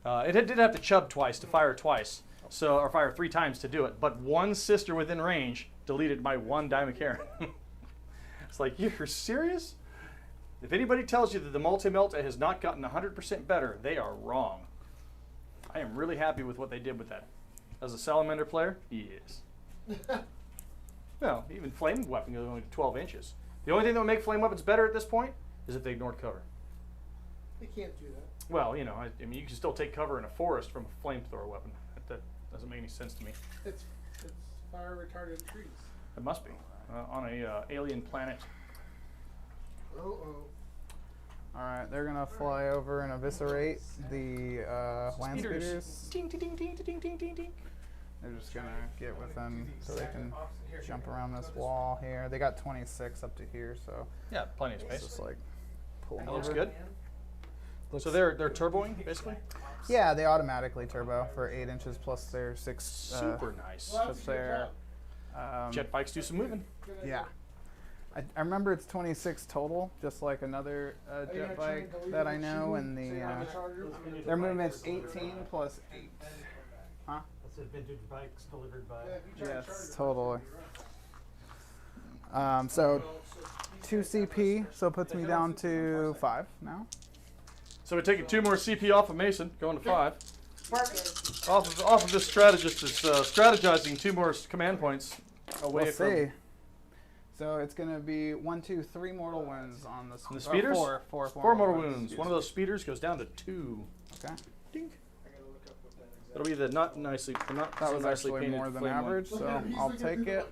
It did have to chub twice to fire twice, so or fire 3 times to do it. But 1 Sister within range deleted my 1 Dimacaron. It's like, you're serious? If anybody tells you that the multi-melt has not gotten 100% better, they are wrong. I am really happy with what they did with that. As a Salamander player, yes. No, even flame weapon is only 12 inches. The only thing that would make flame weapons better at this point is if they ignored cover. They can't do that. Well, you know, I mean, you can still take cover in a forest from a flamethrower weapon. That doesn't make any sense to me. It's fire retardant trees. It must be on a alien planet. Oh. All right, they're gonna fly over and eviscerate the land speeders. Ding, ding, ding, ding, ding, ding, ding, ding. They're just gonna get within so they can jump around this wall here. They got 26 up to here, so Yeah, plenty of it's space. just like pull them That looks over. good. So they're turboing basically. Yeah, they automatically turbo for 8 inches plus their 6. Super nice. Well, Plus their Jet bikes do some moving. yeah. I remember it's 26 total, just like another jet bike that I know, and the their movement's 18 plus 8. Huh? That's a vintage bikes delivered by. Yes, totally. So 2 CP, so it puts me down to 5 now. So we're taking 2 more CP off of Mason, going to 5. Perfect. Off of this strategist is strategizing 2 more command points away We'll from. see. So it's gonna be 1, 2, 3 mortal wounds on the, The speeders? 4 4 mortal wounds. One of those speeders goes down to 2. Okay. Dink. That'll be the not nicely, the not That so was nicely actually painted more than flame one. average, so I'll take it.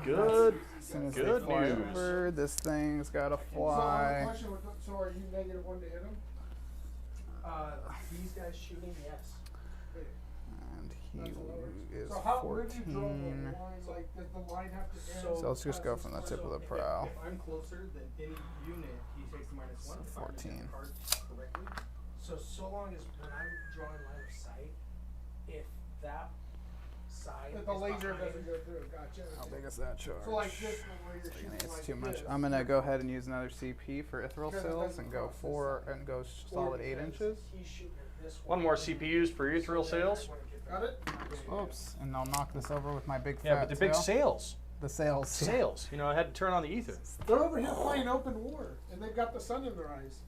Good. As soon as Good they fly news. over, this thing's gotta So, fly. question, so are you -1 to hit them? These guys shooting, yes. And he That's a lower. is So where do you draw the 14. line? Like, does the line have to end? So let's just go from the tip of the prow. If I'm closer than any unit, he takes the -1. So if I'm using 14. the card correctly. So long as when I'm drawing line of sight, if that side If the is laser behind, doesn't go through, gotcha. How big is that charge? So like this one where you're shooting It's like too much. this. I'm gonna go ahead and use another CP for ethereal Because it cells doesn't and go cross this 4 side. and go solid 8 inches. he's shooting at this One more CPUs for ethereal sails. Got it? Oops, and I'll knock this over with my big Yeah, fat but the big tail. sails. The sails. Sails. You know, I had to turn on the ether. They're over here playing open war, and they've got the sun in their eyes.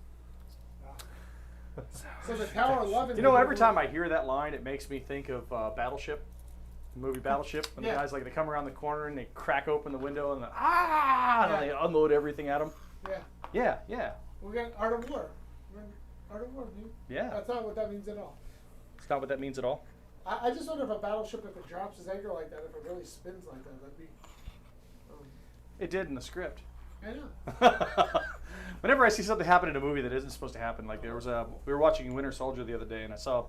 So the Tower of Love. You know, every time I hear that line, it makes me think of Battleship, the movie Battleship, when Yeah. the guys, like, they come around the corner and they crack open the window and and they unload everything at them. Yeah, Yeah. we got Art of War. Remember Art of War, dude. Yeah. That's not what that means at all. It's not what that means at all. I just wonder if a battleship, if it drops its anchor like that, if it really spins like that, that'd be. It did in the script. I know. Whenever I see something happen in a movie that isn't supposed to happen, like we were watching Winter Soldier the other day, and I saw,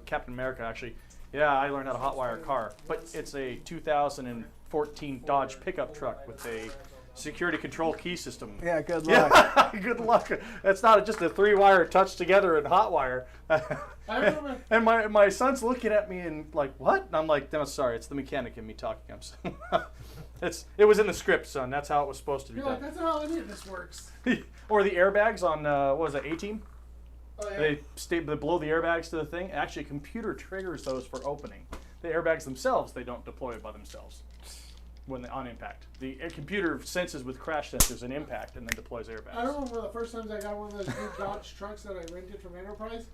Captain America actually. Yeah, I learned how to hotwire a car, but it's a 2014 Dodge pickup truck with a security control key system. Yeah, good luck. Yeah, good luck. That's not just a 3-wire touch together and hotwire. I remember. And my son's looking at me and like, what? And I'm like, no, sorry, it's the mechanic in me talking. It was in the script, son. That's how it was supposed to be You're like, done. that's not how any of this works. Or the airbags on what was it, A-Team? Oh, yeah. They blow the airbags to the thing. Actually, a computer triggers those for opening. The airbags themselves, they don't deploy by themselves when on impact. The computer senses with crash sensors an impact and then deploys airbags. I remember the first times I got one of those big Dodge trucks that I rented from Enterprise.